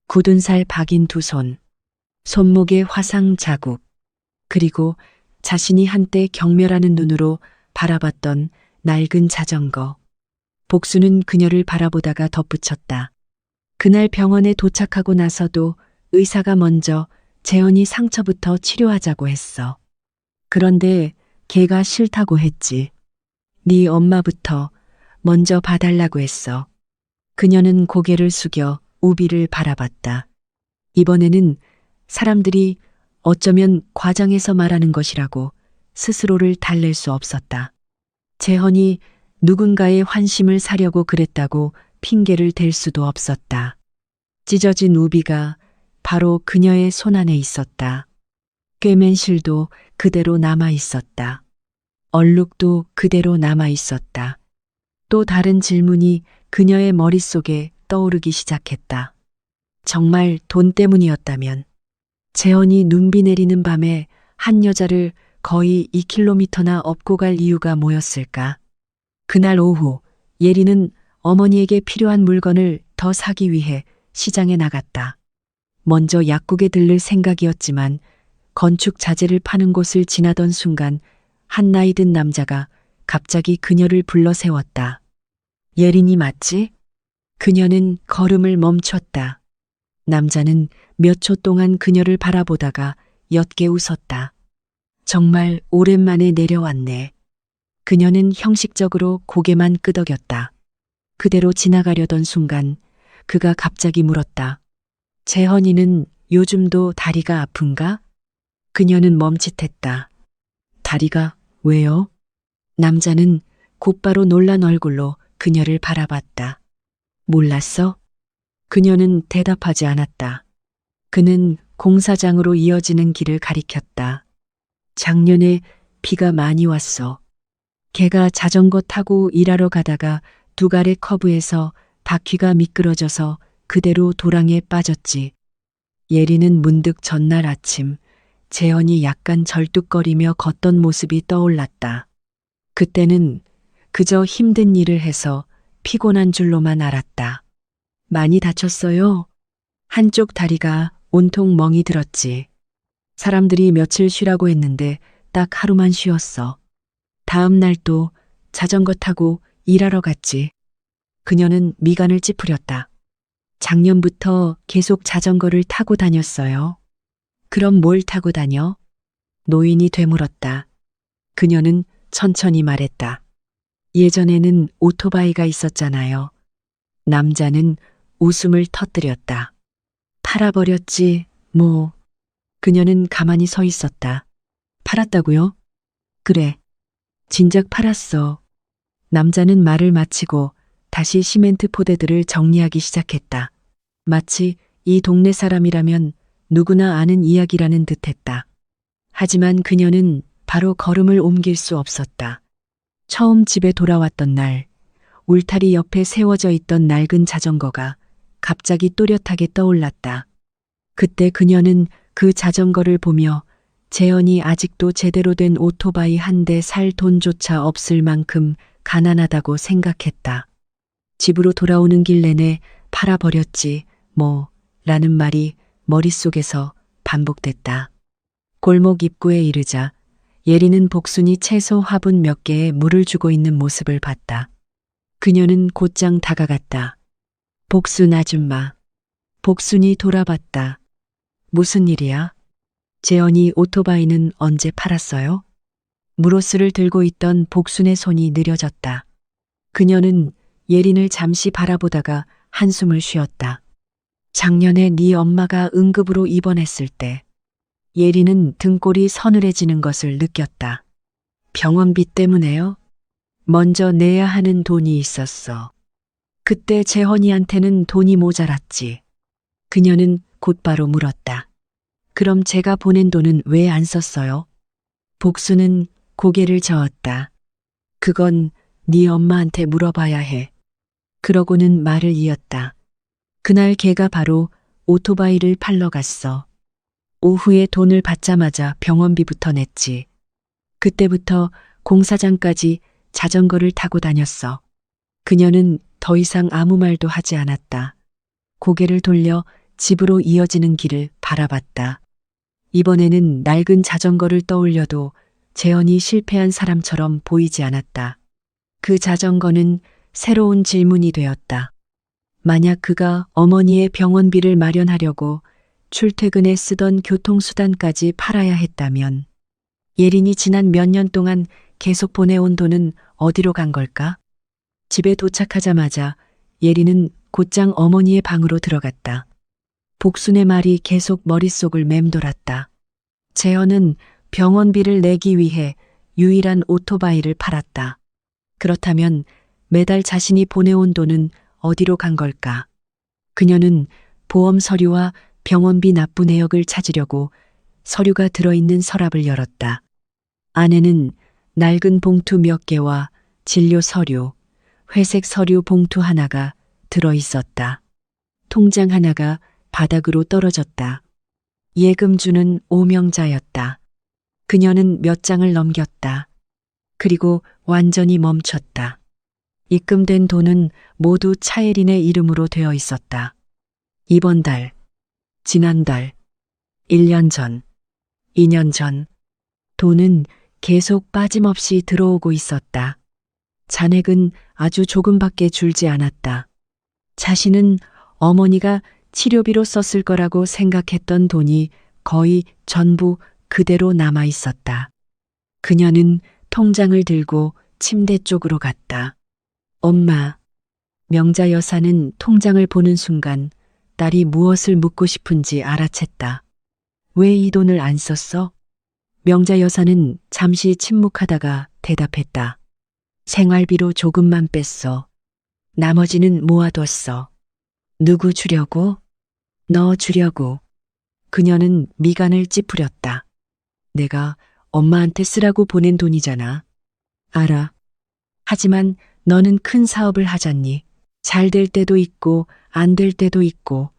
Speaker 1: 굳은 살 박인 두 손, 손목에 화상 자국, 그리고 자신이 한때 경멸하는 눈으로 바라봤던 낡은 자전거. 복수는 그녀를 바라보다가 덧붙였다. 그날 병원에 도착하고 나서도 의사가 먼저 재현이 상처부터 치료하자고 했어. 그런데 걔가 싫다고 했지. 네 엄마부터 먼저 봐달라고 했어. 그녀는 고개를 숙여 우비를 바라봤다. 이번에는 사람들이 어쩌면 과장해서 말하는 것이라고 스스로를 달랠 수 없었다. 재헌이 누군가의 환심을 사려고 그랬다고 핑계를 댈 수도 없었다. 찢어진 우비가 바로 그녀의 손 안에 있었다. 꿰맨 실도 그대로 남아 있었다. 얼룩도 그대로 남아 있었다. 또 다른 질문이 그녀의 머릿속에 떠오르기 시작했다. 정말 돈 때문이었다면 재헌이 눈비 내리는 밤에 한 여자를 거의 2km나 업고 갈 이유가 뭐였을까? 그날 오후 예리는 어머니에게 필요한 물건을 더 사기 위해 시장에 나갔다. 먼저 약국에 들를 생각이었지만 건축 자재를 파는 곳을 지나던 순간 한 나이 든 남자가 갑자기 그녀를 불러 세웠다. 예린이 맞지? 그녀는 걸음을 멈췄다. 남자는 몇 초 동안 그녀를 바라보다가 옅게 웃었다. 정말 오랜만에 내려왔네. 그녀는 형식적으로 고개만 끄덕였다. 그대로 지나가려던 순간 그가 갑자기 물었다. 재헌이는 요즘도 다리가 아픈가? 그녀는 멈칫했다. 다리가 왜요? 남자는 곧바로 놀란 얼굴로 그녀를 바라봤다. 몰랐어? 그녀는 대답하지 않았다. 그는 공사장으로 이어지는 길을 가리켰다. 작년에 비가 많이 왔어. 걔가 자전거 타고 일하러 가다가 두갈의 커브에서 바퀴가 미끄러져서 그대로 도랑에 빠졌지. 예리는 문득 전날 아침 재현이 약간 절뚝거리며 걷던 모습이 떠올랐다. 그때는 그저 힘든 일을 해서 피곤한 줄로만 알았다. 많이 다쳤어요? 한쪽 다리가 온통 멍이 들었지. 사람들이 며칠 쉬라고 했는데 딱 하루만 쉬었어. 다음 날 또 자전거 타고 일하러 갔지. 그녀는 미간을 찌푸렸다. 작년부터 계속 자전거를 타고 다녔어요. 그럼 뭘 타고 다녀? 노인이 되물었다. 그녀는 천천히 말했다. 예전에는 오토바이가 있었잖아요. 남자는 웃음을 터뜨렸다. 팔아버렸지, 뭐. 그녀는 가만히 서 있었다. 팔았다고요? 그래. 진작 팔았어. 남자는 말을 마치고 다시 시멘트 포대들을 정리하기 시작했다. 마치 이 동네 사람이라면 누구나 아는 이야기라는 듯했다. 하지만 그녀는 바로 걸음을 옮길 수 없었다. 처음 집에 돌아왔던 날, 울타리 옆에 세워져 있던 낡은 자전거가 갑자기 또렷하게 떠올랐다. 그때 그녀는 그 자전거를 보며 재현이 아직도 제대로 된 오토바이 한 대 살 돈조차 없을 만큼 가난하다고 생각했다. 집으로 돌아오는 길 내내 팔아버렸지, 뭐, 라는 말이 머릿속에서 반복됐다. 골목 입구에 이르자 예리는 복순이 채소 화분 몇 개에 물을 주고 있는 모습을 봤다. 그녀는 곧장 다가갔다. 복순 아줌마. 복순이 돌아봤다. 무슨 일이야? 재현이 오토바이는 언제 팔았어요? 무로스를 들고 있던 복순의 손이 느려졌다. 그녀는 예린을 잠시 바라보다가 한숨을 쉬었다. 작년에 네 엄마가 응급으로 입원했을 때 예린은 등골이 서늘해지는 것을 느꼈다. 병원비 때문에요? 먼저 내야 하는 돈이 있었어. 그때 재헌이한테는 돈이 모자랐지. 그녀는 곧바로 물었다. 그럼 제가 보낸 돈은 왜 안 썼어요? 복수는 고개를 저었다. 그건 네 엄마한테 물어봐야 해. 그러고는 말을 이었다. 그날 걔가 바로 오토바이를 팔러 갔어. 오후에 돈을 받자마자 병원비부터 냈지. 그때부터 공사장까지 자전거를 타고 다녔어. 그녀는 더 이상 아무 말도 하지 않았다. 고개를 돌려 집으로 이어지는 길을 바라봤다. 이번에는 낡은 자전거를 떠올려도 재현이 실패한 사람처럼 보이지 않았다. 그 자전거는 새로운 질문이 되었다. 만약 그가 어머니의 병원비를 마련하려고 출퇴근에 쓰던 교통수단까지 팔아야 했다면 예린이 지난 몇 년 동안 계속 보내온 돈은 어디로 간 걸까? 집에 도착하자마자 예린은 곧장 어머니의 방으로 들어갔다. 복순의 말이 계속 머릿속을 맴돌았다. 재현은 병원비를 내기 위해 유일한 오토바이를 팔았다. 그렇다면 매달 자신이 보내온 돈은 어디로 간 걸까? 그녀는 보험 서류와 병원비 납부 내역을 찾으려고 서류가 들어있는 서랍을 열었다. 안에는 낡은 봉투 몇 개와 진료 서류, 회색 서류 봉투 하나가 들어있었다. 통장 하나가 바닥으로 떨어졌다. 예금주는 오명자였다. 그녀는 몇 장을 넘겼다. 그리고 완전히 멈췄다. 입금된 돈은 모두 차예린의 이름으로 되어 있었다. 이번 달, 지난달, 1년 전, 2년 전, 돈은 계속 빠짐없이 들어오고 있었다. 잔액은 아주 조금밖에 줄지 않았다. 자신은 어머니가 치료비로 썼을 거라고 생각했던 돈이 거의 전부 그대로 남아 있었다. 그녀는 통장을 들고 침대 쪽으로 갔다. 엄마, 명자 여사는 통장을 보는 순간 딸이 무엇을 묻고 싶은지 알아챘다. 왜 이 돈을 안 썼어? 명자 여사는 잠시 침묵하다가 대답했다. 생활비로 조금만 뺐어. 나머지는 모아뒀어. 누구 주려고? 너 주려고. 그녀는 미간을 찌푸렸다. 내가 엄마한테 쓰라고 보낸 돈이잖아. 알아. 하지만 너는 큰 사업을 하잖니. 잘 될 때도 있고 안 될 때도 있고.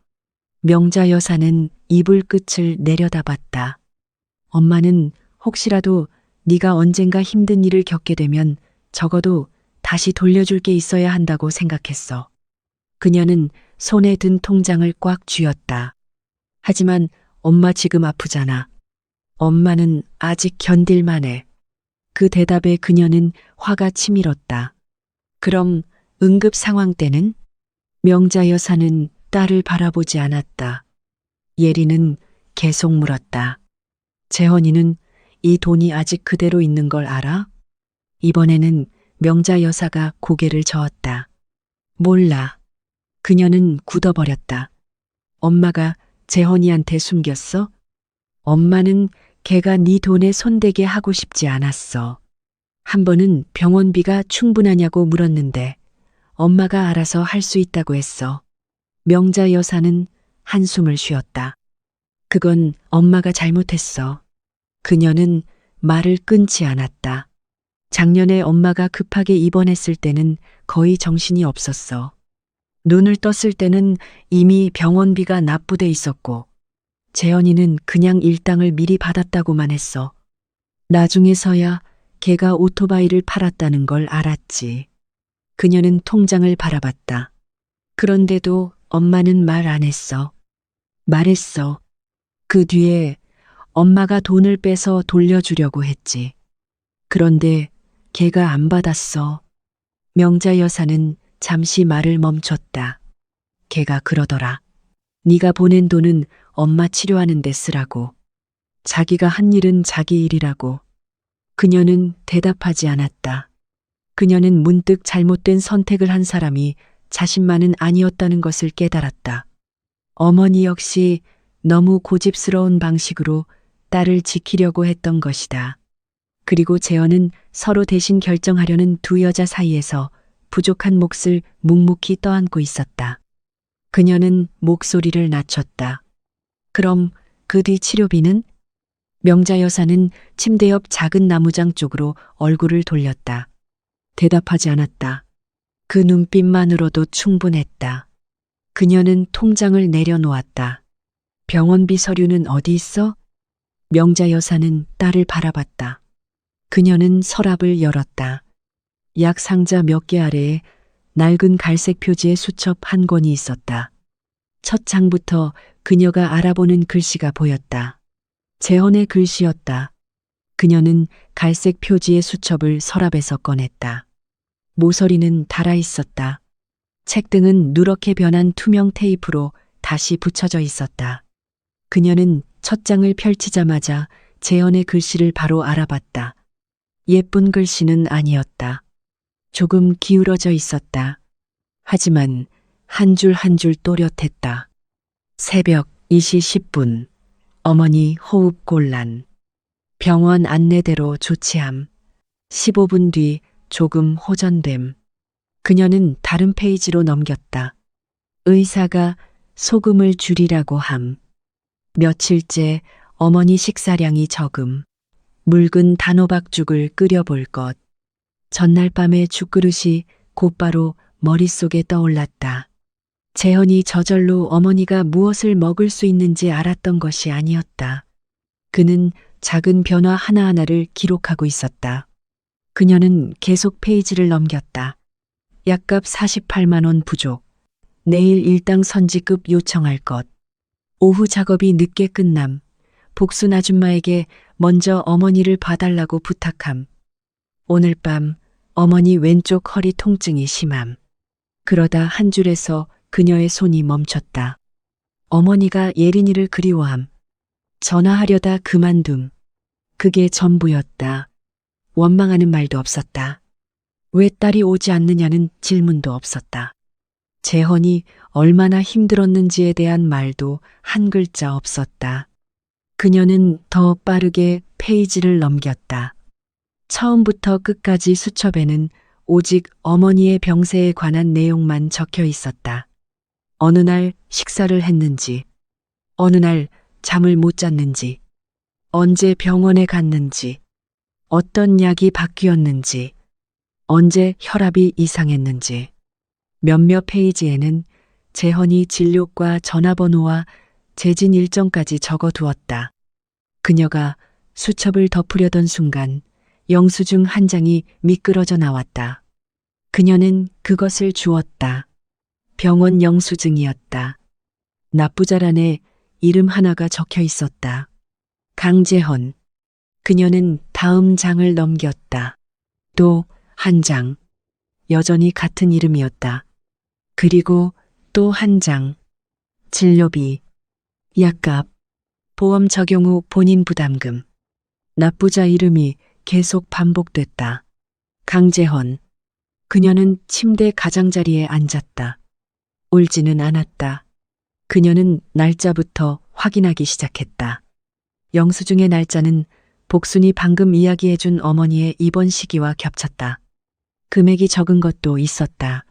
Speaker 1: 명자 여사는 이불 끝을 내려다봤다. 엄마는 혹시라도 네가 언젠가 힘든 일을 겪게 되면 적어도 다시 돌려줄 게 있어야 한다고 생각했어. 그녀는 손에 든 통장을 꽉 쥐었다. 하지만 엄마 지금 아프잖아. 엄마는 아직 견딜만 해. 그 대답에 그녀는 화가 치밀었다. 그럼 응급 상황 때는? 명자 여사는 딸을 바라보지 않았다. 예리는 계속 물었다. 재헌이는 이 돈이 아직 그대로 있는 걸 알아? 이번에는 명자 여사가 고개를 저었다. 몰라. 그녀는 굳어버렸다. 엄마가 재헌이한테 숨겼어? 엄마는 걔가 네 돈에 손대게 하고 싶지 않았어. 한 번은 병원비가 충분하냐고 물었는데 엄마가 알아서 할 수 있다고 했어. 명자 여사는 한숨을 쉬었다. 그건 엄마가 잘못했어. 그녀는 말을 끊지 않았다. 작년에 엄마가 급하게 입원했을 때는 거의 정신이 없었어. 눈을 떴을 때는 이미 병원비가 납부돼 있었고, 재현이는 그냥 일당을 미리 받았다고만 했어. 나중에서야 걔가 오토바이를 팔았다는 걸 알았지. 그녀는 통장을 바라봤다. 그런데도 엄마는 말 안 했어. 말했어. 그 뒤에 엄마가 돈을 빼서 돌려주려고 했지. 그런데 걔가 안 받았어. 명자 여사는 잠시 말을 멈췄다. 걔가 그러더라. 네가 보낸 돈은 엄마 치료하는 데 쓰라고. 자기가 한 일은 자기 일이라고. 그녀는 대답하지 않았다. 그녀는 문득 잘못된 선택을 한 사람이 자신만은 아니었다는 것을 깨달았다. 어머니 역시 너무 고집스러운 방식으로 딸을 지키려고 했던 것이다. 그리고 재현은 서로 대신 결정하려는 두 여자 사이에서 부족한 몫을 묵묵히 떠안고 있었다. 그녀는 목소리를 낮췄다. 그럼 그 뒤 치료비는? 명자 여사는 침대 옆 작은 나무장 쪽으로 얼굴을 돌렸다. 대답하지 않았다. 그 눈빛만으로도 충분했다. 그녀는 통장을 내려놓았다. 병원비 서류는 어디 있어? 명자 여사는 딸을 바라봤다. 그녀는 서랍을 열었다. 약 상자 몇 개 아래에 낡은 갈색 표지의 수첩 한 권이 있었다. 첫 장부터 그녀가 알아보는 글씨가 보였다. 재헌의 글씨였다. 그녀는 갈색 표지의 수첩을 서랍에서 꺼냈다. 모서리는 닳아 있었다. 책등은 누렇게 변한 투명 테이프로 다시 붙여져 있었다. 그녀는 첫 장을 펼치자마자 재현의 글씨를 바로 알아봤다. 예쁜 글씨는 아니었다. 조금 기울어져 있었다. 하지만 한 줄 한 줄 또렷했다. 새벽 2시 10분. 어머니 호흡 곤란. 병원 안내대로 조치함. 15분 뒤 조금 호전됨. 그녀는 다른 페이지로 넘겼다. 의사가 소금을 줄이라고 함. 며칠째 어머니 식사량이 적음. 묽은 단호박죽을 끓여볼 것. 전날 밤에 죽그릇이 곧바로 머릿속에 떠올랐다. 재현이 저절로 어머니가 무엇을 먹을 수 있는지 알았던 것이 아니었다. 그는 작은 변화 하나하나를 기록하고 있었다. 그녀는 계속 페이지를 넘겼다. 약값 48만 원 부족. 내일 일당 선지급 요청할 것. 오후 작업이 늦게 끝남. 복순 아줌마에게 먼저 어머니를 봐달라고 부탁함. 오늘 밤 어머니 왼쪽 허리 통증이 심함. 그러다 한 줄에서 그녀의 손이 멈췄다. 어머니가 예린이를 그리워함. 전화하려다 그만둠. 그게 전부였다. 원망하는 말도 없었다. 왜 딸이 오지 않느냐는 질문도 없었다. 재헌이 얼마나 힘들었는지에 대한 말도 한 글자 없었다. 그녀는 더 빠르게 페이지를 넘겼다. 처음부터 끝까지 수첩에는 오직 어머니의 병세에 관한 내용만 적혀 있었다. 어느 날 식사를 했는지, 어느 날 잠을 못 잤는지, 언제 병원에 갔는지, 어떤 약이 바뀌었는지, 언제 혈압이 이상했는지. 몇몇 페이지에는 재헌이 진료과 전화번호와 재진 일정까지 적어두었다. 그녀가 수첩을 덮으려던 순간 영수증 한 장이 미끄러져 나왔다. 그녀는 그것을 주었다. 병원 영수증이었다. 납부자란에 이름 하나가 적혀 있었다. 강재헌. 그녀는 다음 장을 넘겼다. 또 한 장. 여전히 같은 이름이었다. 그리고 또 한 장. 진료비, 약값, 보험 적용 후 본인 부담금. 납부자 이름이 계속 반복됐다. 강재헌. 그녀는 침대 가장자리에 앉았다. 울지는 않았다. 그녀는 날짜부터 확인하기 시작했다. 영수증의 날짜는 복순이 방금 이야기해준 어머니의 입원 시기와 겹쳤다. 금액이 적은 것도 있었다.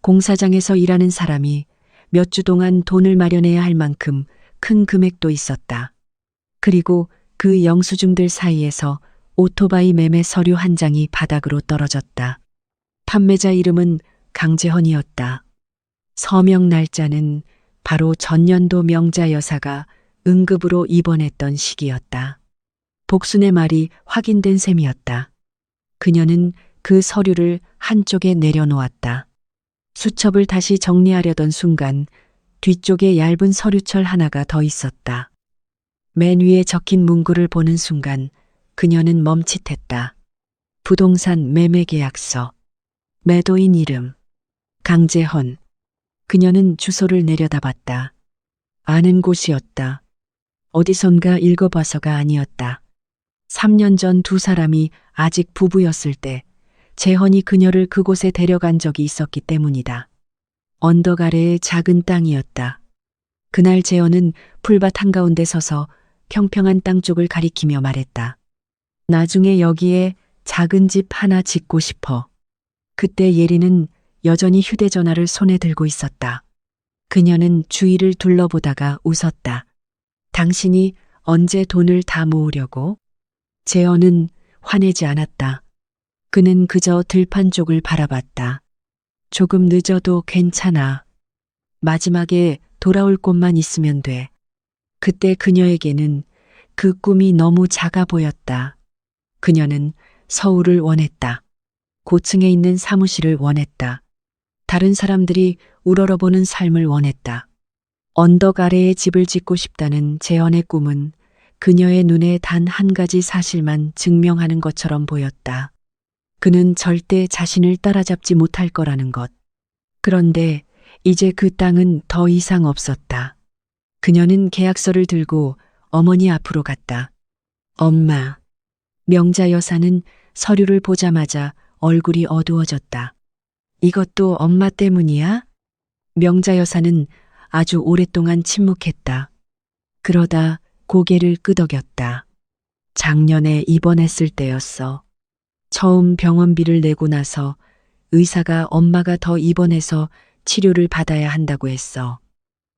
Speaker 1: 공사장에서 일하는 사람이 몇 주 동안 돈을 마련해야 할 만큼 큰 금액도 있었다. 그리고 그 영수증들 사이에서 오토바이 매매 서류 한 장이 바닥으로 떨어졌다. 판매자 이름은 강재헌이었다. 서명 날짜는 바로 전년도 명자 여사가 응급으로 입원했던 시기였다. 복순의 말이 확인된 셈이었다. 그녀는 그 서류를 한쪽에 내려놓았다. 수첩을 다시 정리하려던 순간 뒤쪽에 얇은 서류철 하나가 더 있었다. 맨 위에 적힌 문구를 보는 순간 그녀는 멈칫했다. 부동산 매매 계약서. 매도인 이름. 강재헌. 그녀는 주소를 내려다봤다. 아는 곳이었다. 어디선가 읽어봐서가 아니었다. 3년 전 두 사람이 아직 부부였을 때 재헌이 그녀를 그곳에 데려간 적이 있었기 때문이다. 언덕 아래의 작은 땅이었다. 그날 재헌은 풀밭 한가운데 서서 평평한 땅 쪽을 가리키며 말했다. 나중에 여기에 작은 집 하나 짓고 싶어. 그때 예리는 여전히 휴대전화를 손에 들고 있었다. 그녀는 주위를 둘러보다가 웃었다. 당신이 언제 돈을 다 모으려고? 재헌은 화내지 않았다. 그는 그저 들판 쪽을 바라봤다. 조금 늦어도 괜찮아. 마지막에 돌아올 곳만 있으면 돼. 그때 그녀에게는 그 꿈이 너무 작아 보였다. 그녀는 서울을 원했다. 고층에 있는 사무실을 원했다. 다른 사람들이 우러러보는 삶을 원했다. 언덕 아래에 집을 짓고 싶다는 재헌의 꿈은 그녀의 눈에 단 한 가지 사실만 증명하는 것처럼 보였다. 그는 절대 자신을 따라잡지 못할 거라는 것. 그런데 이제 그 땅은 더 이상 없었다. 그녀는 계약서를 들고 어머니 앞으로 갔다. 엄마. 명자 여사는 서류를 보자마자 얼굴이 어두워졌다. 이것도 엄마 때문이야? 명자 여사는 아주 오랫동안 침묵했다. 그러다 고개를 끄덕였다. 작년에 입원했을 때였어. 처음 병원비를 내고 나서 의사가 엄마가 더 입원해서 치료를 받아야 한다고 했어.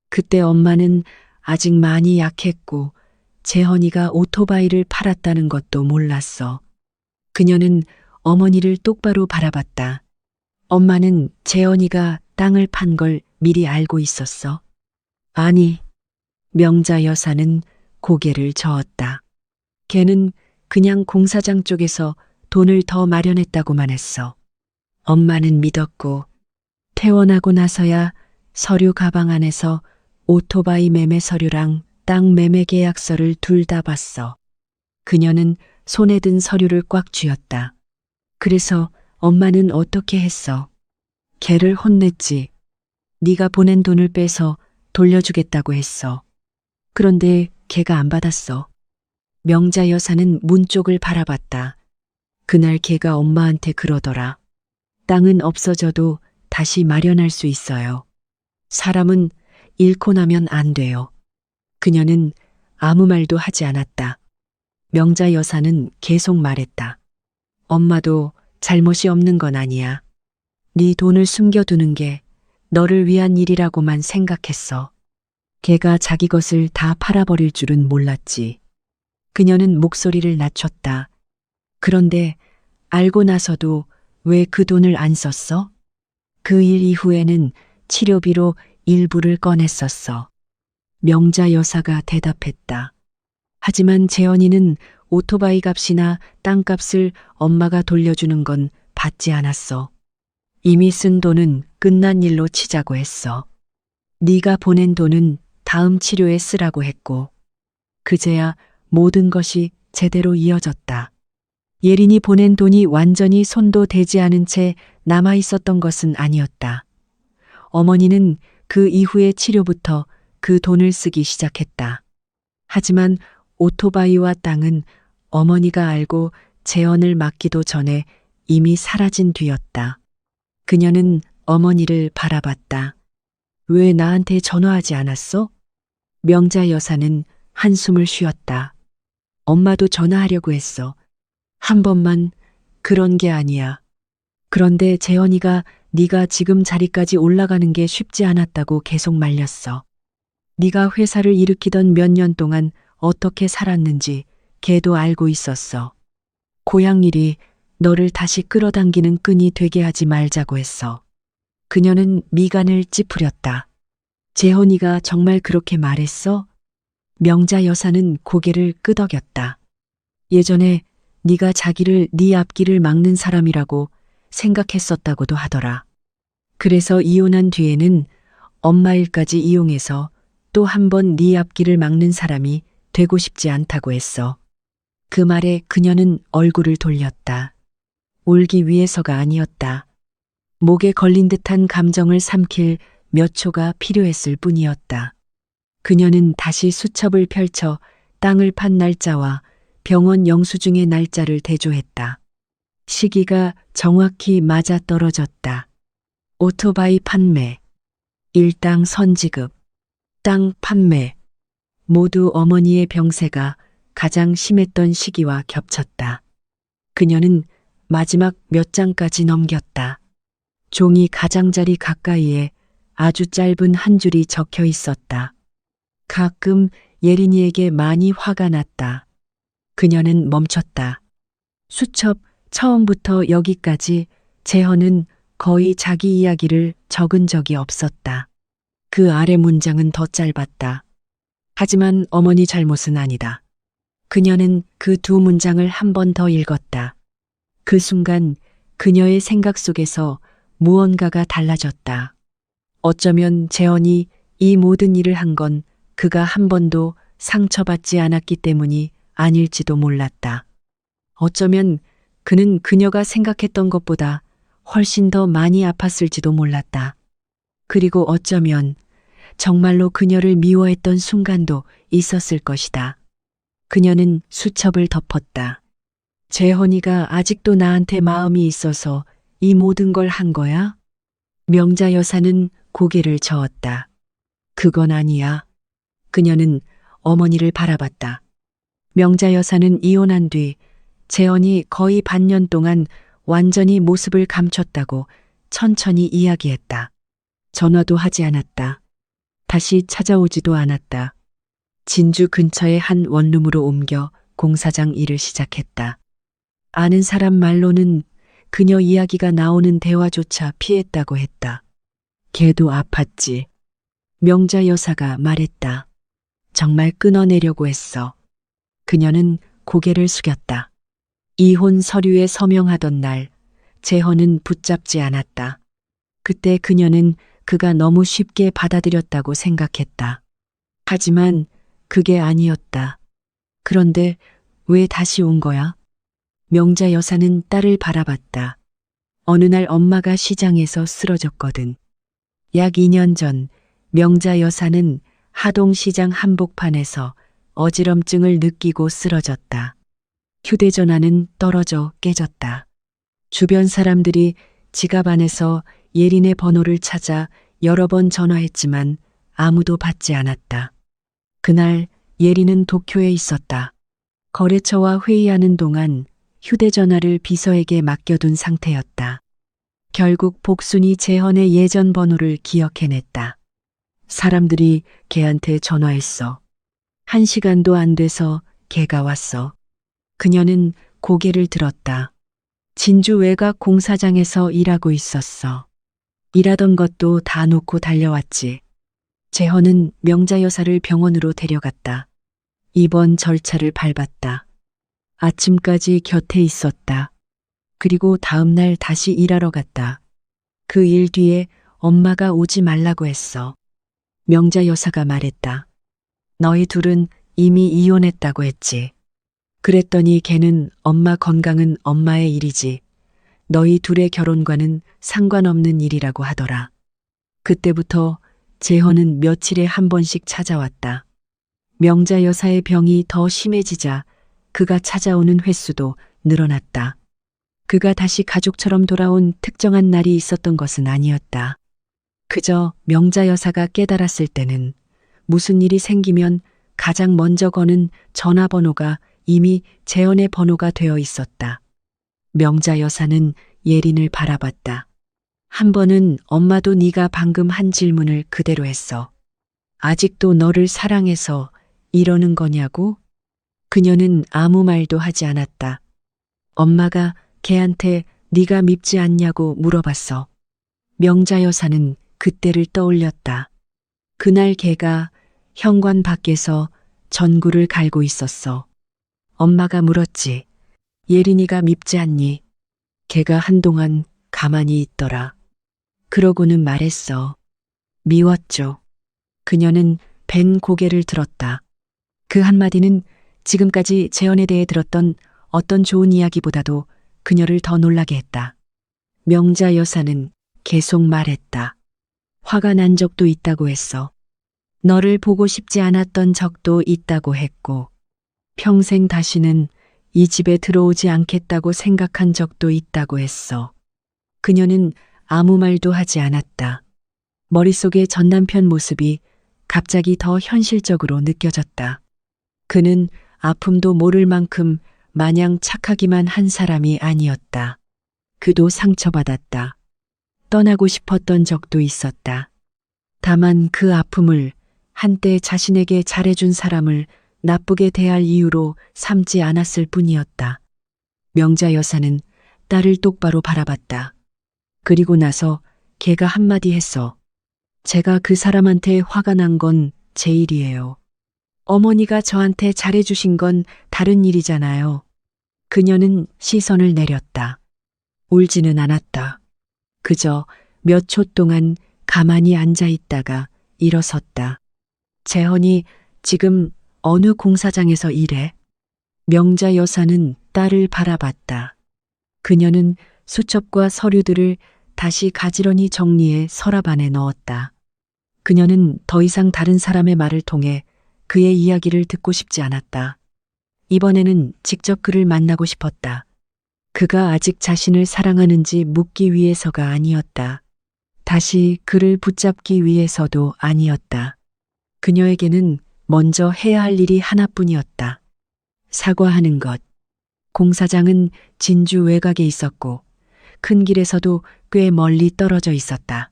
Speaker 1: 그때 엄마는 아직 많이 약했고 재헌이가 오토바이를 팔았다는 것도 몰랐어. 그녀는 어머니를 똑바로 바라봤다. 엄마는 재헌이가 땅을 판 걸 미리 알고 있었어. 아니, 명자 여사는 고개를 저었다. 걔는 그냥 공사장 쪽에서 돈을 더 마련했다고만 했어. 엄마는 믿었고 퇴원하고 나서야 서류 가방 안에서 오토바이 매매 서류랑 땅 매매 계약서를 둘 다 봤어. 그녀는 손에 든 서류를 꽉 쥐었다. 그래서 엄마는 어떻게 했어? 걔를 혼냈지. 네가 보낸 돈을 빼서 돌려주겠다고 했어. 그런데 걔가 안 받았어. 명자 여사는 문 쪽을 바라봤다. 그날 걔가 엄마한테 그러더라. 땅은 없어져도 다시 마련할 수 있어요. 사람은 잃고 나면 안 돼요. 그녀는 아무 말도 하지 않았다. 명자 여사는 계속 말했다. 엄마도 잘못이 없는 건 아니야. 네 돈을 숨겨두는 게 너를 위한 일이라고만 생각했어. 걔가 자기 것을 다 팔아버릴 줄은 몰랐지. 그녀는 목소리를 낮췄다. 그런데 알고 나서도 왜 그 돈을 안 썼어? 그 일 이후에는 치료비로 일부를 꺼냈었어. 명자 여사가 대답했다. 하지만 재헌이는 오토바이 값이나 땅값을 엄마가 돌려주는 건 받지 않았어. 이미 쓴 돈은 끝난 일로 치자고 했어. 네가 보낸 돈은 다음 치료에 쓰라고 했고 그제야 모든 것이 제대로 이어졌다. 예린이 보낸 돈이 완전히 손도 대지 않은 채 남아 있었던 것은 아니었다. 어머니는 그 이후의 치료부터 그 돈을 쓰기 시작했다. 하지만 오토바이와 땅은 어머니가 알고 재헌을 맡기도 전에 이미 사라진 뒤였다. 그녀는 어머니를 바라봤다. 왜 나한테 전화하지 않았어? 명자 여사는 한숨을 쉬었다. 엄마도 전화하려고 했어. 한 번만. 그런 게 아니야. 그런데 재헌이가 네가 지금 자리까지 올라가는 게 쉽지 않았다고 계속 말렸어. 네가 회사를 일으키던 몇 년 동안 어떻게 살았는지 걔도 알고 있었어. 고향 일이 너를 다시 끌어당기는 끈이 되게 하지 말자고 했어. 그녀는 미간을 찌푸렸다. 재헌이가 정말 그렇게 말했어? 명자 여사는 고개를 끄덕였다. 예전에 네가 자기를 네 앞길을 막는 사람이라고 생각했었다고도 하더라. 그래서 이혼한 뒤에는 엄마 일까지 이용해서 또 한 번 네 앞길을 막는 사람이 되고 싶지 않다고 했어. 그 말에 그녀는 얼굴을 돌렸다. 울기 위해서가 아니었다. 목에 걸린 듯한 감정을 삼킬 몇 초가 필요했을 뿐이었다. 그녀는 다시 수첩을 펼쳐 땅을 판 날짜와 병원 영수증의 날짜를 대조했다. 시기가 정확히 맞아 떨어졌다. 오토바이 판매, 일당 선지급, 땅 판매, 모두 어머니의 병세가 가장 심했던 시기와 겹쳤다. 그녀는 마지막 몇 장까지 넘겼다. 종이 가장자리 가까이에 아주 짧은 한 줄이 적혀 있었다. 가끔 예린이에게 많이 화가 났다. 그녀는 멈췄다. 수첩 처음부터 여기까지 재헌은 거의 자기 이야기를 적은 적이 없었다. 그 아래 문장은 더 짧았다. 하지만 어머니 잘못은 아니다. 그녀는 그 두 문장을 한 번 더 읽었다. 그 순간 그녀의 생각 속에서 무언가가 달라졌다. 어쩌면 재헌이 이 모든 일을 한 건 그가 한 번도 상처받지 않았기 때문이 아닐지도 몰랐다. 어쩌면 그는 그녀가 생각했던 것보다 훨씬 더 많이 아팠을지도 몰랐다. 그리고 어쩌면 정말로 그녀를 미워했던 순간도 있었을 것이다. 그녀는 수첩을 덮었다. 재헌이가 아직도 나한테 마음이 있어서 이 모든 걸 한 거야? 명자 여사는 고개를 저었다. 그건 아니야. 그녀는 어머니를 바라봤다. 명자 여사는 이혼한 뒤 재헌이 거의 반년 동안 완전히 모습을 감췄다고 천천히 이야기했다. 전화도 하지 않았다. 다시 찾아오지도 않았다. 진주 근처의 한 원룸으로 옮겨 공사장 일을 시작했다. 아는 사람 말로는 그녀 이야기가 나오는 대화조차 피했다고 했다. 걔도 아팠지. 명자 여사가 말했다. 정말 끊어내려고 했어. 그녀는 고개를 숙였다. 이혼 서류에 서명하던 날, 재헌은 붙잡지 않았다. 그때 그녀는 그가 너무 쉽게 받아들였다고 생각했다. 하지만 그게 아니었다. 그런데 왜 다시 온 거야? 명자 여사는 딸을 바라봤다. 어느 날 엄마가 시장에서 쓰러졌거든. 약 2년 전 명자 여사는 하동시장 한복판에서 어지럼증을 느끼고 쓰러졌다. 휴대전화는 떨어져 깨졌다. 주변 사람들이 지갑 안에서 예린의 번호를 찾아 여러 번 전화했지만 아무도 받지 않았다. 그날 예린은 도쿄에 있었다. 거래처와 회의하는 동안 휴대전화를 비서에게 맡겨둔 상태였다. 결국 복순이 재헌의 예전 번호를 기억해냈다. 사람들이 걔한테 전화했어. 1시간도 안 돼서 걔가 왔어. 그녀는 고개를 들었다. 진주 외곽 공사장에서 일하고 있었어. 일하던 것도 다 놓고 달려왔지. 재헌은 명자 여사를 병원으로 데려갔다. 입원 절차를 밟았다. 아침까지 곁에 있었다. 그리고 다음 날 다시 일하러 갔다. 그 일 뒤에 엄마가 오지 말라고 했어. 명자 여사가 말했다. 너희 둘은 이미 이혼했다고 했지. 그랬더니 걔는 엄마 건강은 엄마의 일이지. 너희 둘의 결혼과는 상관없는 일이라고 하더라. 그때부터 재헌은 며칠에 한 번씩 찾아왔다. 명자 여사의 병이 더 심해지자 그가 찾아오는 횟수도 늘어났다. 그가 다시 가족처럼 돌아온 특정한 날이 있었던 것은 아니었다. 그저 명자 여사가 깨달았을 때는 무슨 일이 생기면 가장 먼저 거는 전화번호가 이미 재헌의 번호가 되어 있었다. 명자 여사는 예린을 바라봤다. 한 번은 엄마도 네가 방금 한 질문을 그대로 했어. 아직도 너를 사랑해서 이러는 거냐고? 그녀는 아무 말도 하지 않았다. 엄마가 걔한테 네가 밉지 않냐고 물어봤어. 명자 여사는 그때를 떠올렸다. 그날 걔가 현관 밖에서 전구를 갈고 있었어. 엄마가 물었지. 예린이가 밉지 않니? 걔가 한동안 가만히 있더라. 그러고는 말했어. 미웠죠. 그녀는 벤 고개를 들었다. 그 한마디는 지금까지 재현에 대해 들었던 어떤 좋은 이야기보다도 그녀를 더 놀라게 했다. 명자 여사는 계속 말했다. 화가 난 적도 있다고 했어. 너를 보고 싶지 않았던 적도 있다고 했고, 평생 다시는 이 집에 들어오지 않겠다고 생각한 적도 있다고 했어. 그녀는 아무 말도 하지 않았다. 머릿속에 전 남편 모습이 갑자기 더 현실적으로 느껴졌다. 그는 아픔도 모를 만큼 마냥 착하기만 한 사람이 아니었다. 그도 상처받았다. 떠나고 싶었던 적도 있었다. 다만 그 아픔을 한때 자신에게 잘해준 사람을 나쁘게 대할 이유로 삼지 않았을 뿐이었다. 명자 여사는 딸을 똑바로 바라봤다. 그리고 나서 걔가 한마디 했어. 제가 그 사람한테 화가 난 건 제 일이에요. 어머니가 저한테 잘해주신 건 다른 일이잖아요. 그녀는 시선을 내렸다. 울지는 않았다. 그저 몇 초 동안 가만히 앉아 있다가 일어섰다. 재헌이 지금 어느 공사장에서 일해? 명자 여사는 딸을 바라봤다. 그녀는 수첩과 서류들을 다시 가지런히 정리해 서랍 안에 넣었다. 그녀는 더 이상 다른 사람의 말을 통해 그의 이야기를 듣고 싶지 않았다. 이번에는 직접 그를 만나고 싶었다. 그가 아직 자신을 사랑하는지 묻기 위해서가 아니었다. 다시 그를 붙잡기 위해서도 아니었다. 그녀에게는 먼저 해야 할 일이 하나뿐이었다. 사과하는 것. 공사장은 진주 외곽에 있었고 큰 길에서도 꽤 멀리 떨어져 있었다.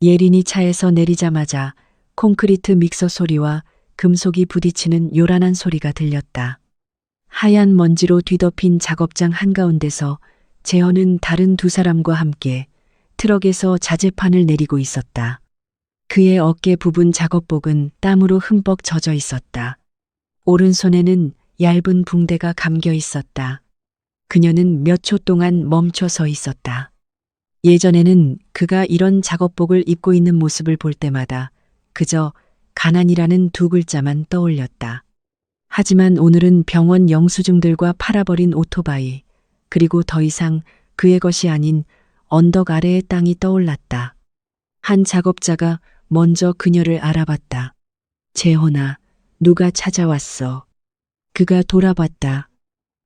Speaker 1: 예린이 차에서 내리자마자 콘크리트 믹서 소리와 금속이 부딪히는 요란한 소리가 들렸다. 하얀 먼지로 뒤덮인 작업장 한가운데서 재현은 다른 두 사람과 함께 트럭에서 자재판을 내리고 있었다. 그의 어깨 부분 작업복은 땀으로 흠뻑 젖어 있었다. 오른손에는 얇은 붕대가 감겨 있었다. 그녀는 몇 초 동안 멈춰 서 있었다. 예전에는 그가 이런 작업복을 입고 있는 모습을 볼 때마다 그저 가난이라는 두 글자만 떠올렸다. 하지만 오늘은 병원 영수증들과 팔아버린 오토바이, 그리고 더 이상 그의 것이 아닌 언덕 아래의 땅이 떠올랐다. 한 작업자가 먼저 그녀를 알아봤다. 재헌아, 누가 찾아왔어. 그가 돌아봤다.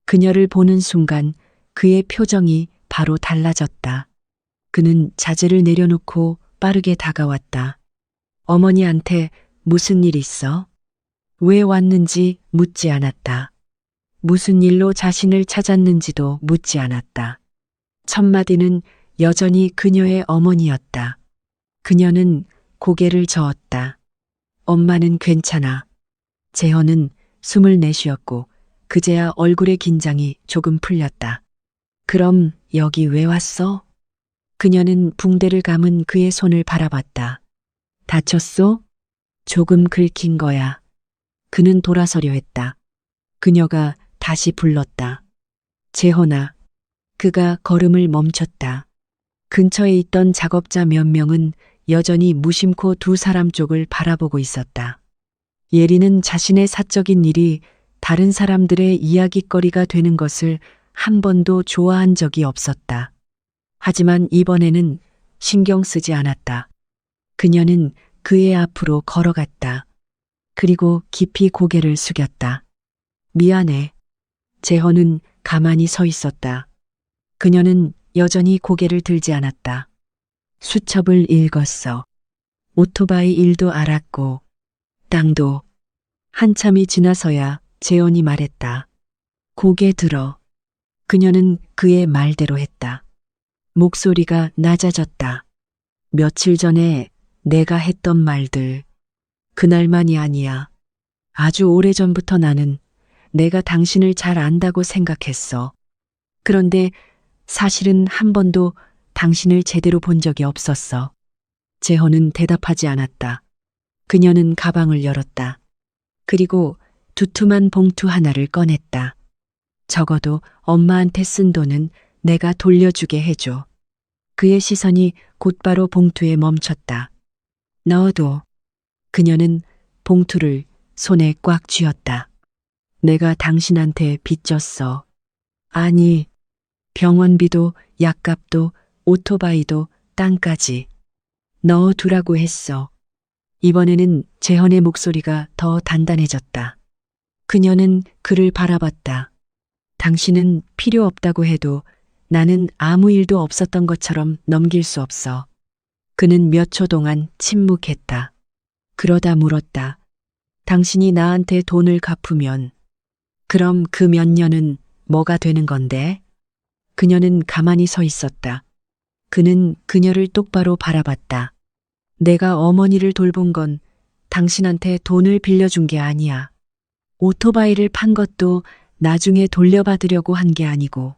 Speaker 1: 그녀를 보는 순간 그의 표정이 바로 달라졌다. 그는 자재를 내려놓고 빠르게 다가왔다. 어머니한테 무슨 일 있어? 왜 왔는지 묻지 않았다. 무슨 일로 자신을 찾았는지도 묻지 않았다. 첫마디는 여전히 그녀의 어머니였다. 그녀는 고개를 저었다. 엄마는 괜찮아. 재헌은 숨을 내쉬었고 그제야 얼굴의 긴장이 조금 풀렸다. 그럼 여기 왜 왔어? 그녀는 붕대를 감은 그의 손을 바라봤다. 다쳤소? 조금 긁힌 거야. 그는 돌아서려 했다. 그녀가 다시 불렀다. 재헌아. 그가 걸음을 멈췄다. 근처에 있던 작업자 몇 명은 여전히 무심코 두 사람 쪽을 바라보고 있었다. 예리는 자신의 사적인 일이 다른 사람들의 이야깃거리가 되는 것을 한 번도 좋아한 적이 없었다. 하지만 이번에는 신경 쓰지 않았다. 그녀는 그의 앞으로 걸어갔다. 그리고 깊이 고개를 숙였다. 미안해. 재헌은 가만히 서 있었다. 그녀는 여전히 고개를 들지 않았다. 수첩을 읽었어. 오토바이 일도 알았고 땅도. 한참이 지나서야 재헌이 말했다. 고개 들어. 그녀는 그의 말대로 했다. 목소리가 낮아졌다. 며칠 전에 내가 했던 말들. 그날만이 아니야. 아주 오래전부터 나는 내가 당신을 잘 안다고 생각했어. 그런데 사실은 한 번도 당신을 제대로 본 적이 없었어. 재헌은 대답하지 않았다. 그녀는 가방을 열었다. 그리고 두툼한 봉투 하나를 꺼냈다. 적어도 엄마한테 쓴 돈은 내가 돌려주게 해줘. 그의 시선이 곧바로 봉투에 멈췄다. 너도. 그녀는 봉투를 손에 꽉 쥐었다. 내가 당신한테 빚졌어. 아니, 병원비도 약값도 오토바이도 땅까지. 넣어두라고 했어. 이번에는 재헌의 목소리가 더 단단해졌다. 그녀는 그를 바라봤다. 당신은 필요 없다고 해도 나는 아무 일도 없었던 것처럼 넘길 수 없어. 그는 몇 초 동안 침묵했다. 그러다 물었다. 당신이 나한테 돈을 갚으면 그럼 그 몇 년은 뭐가 되는 건데? 그녀는 가만히 서 있었다. 그는 그녀를 똑바로 바라봤다. 내가 어머니를 돌본 건 당신한테 돈을 빌려준 게 아니야. 오토바이를 판 것도 나중에 돌려받으려고 한 게 아니고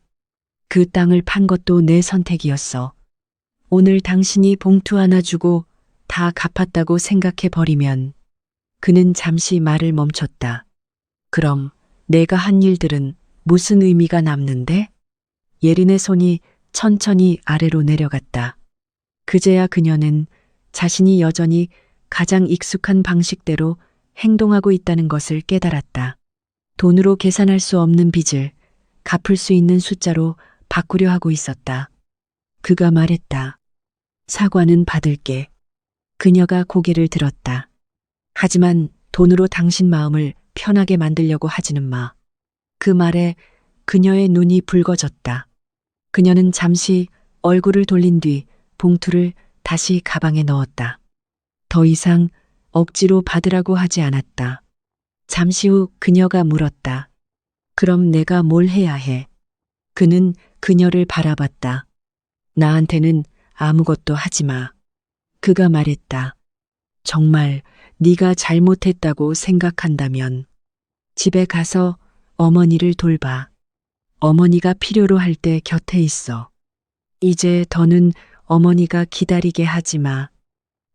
Speaker 1: 그 땅을 판 것도 내 선택이었어. 오늘 당신이 봉투 하나 주고 다 갚았다고 생각해 버리면 그는 잠시 말을 멈췄다. 그럼 내가 한 일들은 무슨 의미가 남는데? 예린의 손이 천천히 아래로 내려갔다. 그제야 그녀는 자신이 여전히 가장 익숙한 방식대로 행동하고 있다는 것을 깨달았다. 돈으로 계산할 수 없는 빚을 갚을 수 있는 숫자로 바꾸려 하고 있었다. 그가 말했다. 사과는 받을게. 그녀가 고개를 들었다. 하지만 돈으로 당신 마음을 편하게 만들려고 하지는 마. 그 말에 그녀의 눈이 붉어졌다. 그녀는 잠시 얼굴을 돌린 뒤 봉투를 다시 가방에 넣었다. 더 이상 억지로 받으라고 하지 않았다. 잠시 후 그녀가 물었다. 그럼 내가 뭘 해야 해? 그는 그녀를 바라봤다. 나한테는 아무것도 하지 마. 그가 말했다. 정말 네가 잘못했다고 생각한다면 집에 가서 어머니를 돌봐. 어머니가 필요로 할 때 곁에 있어. 이제 더는 어머니가 기다리게 하지 마.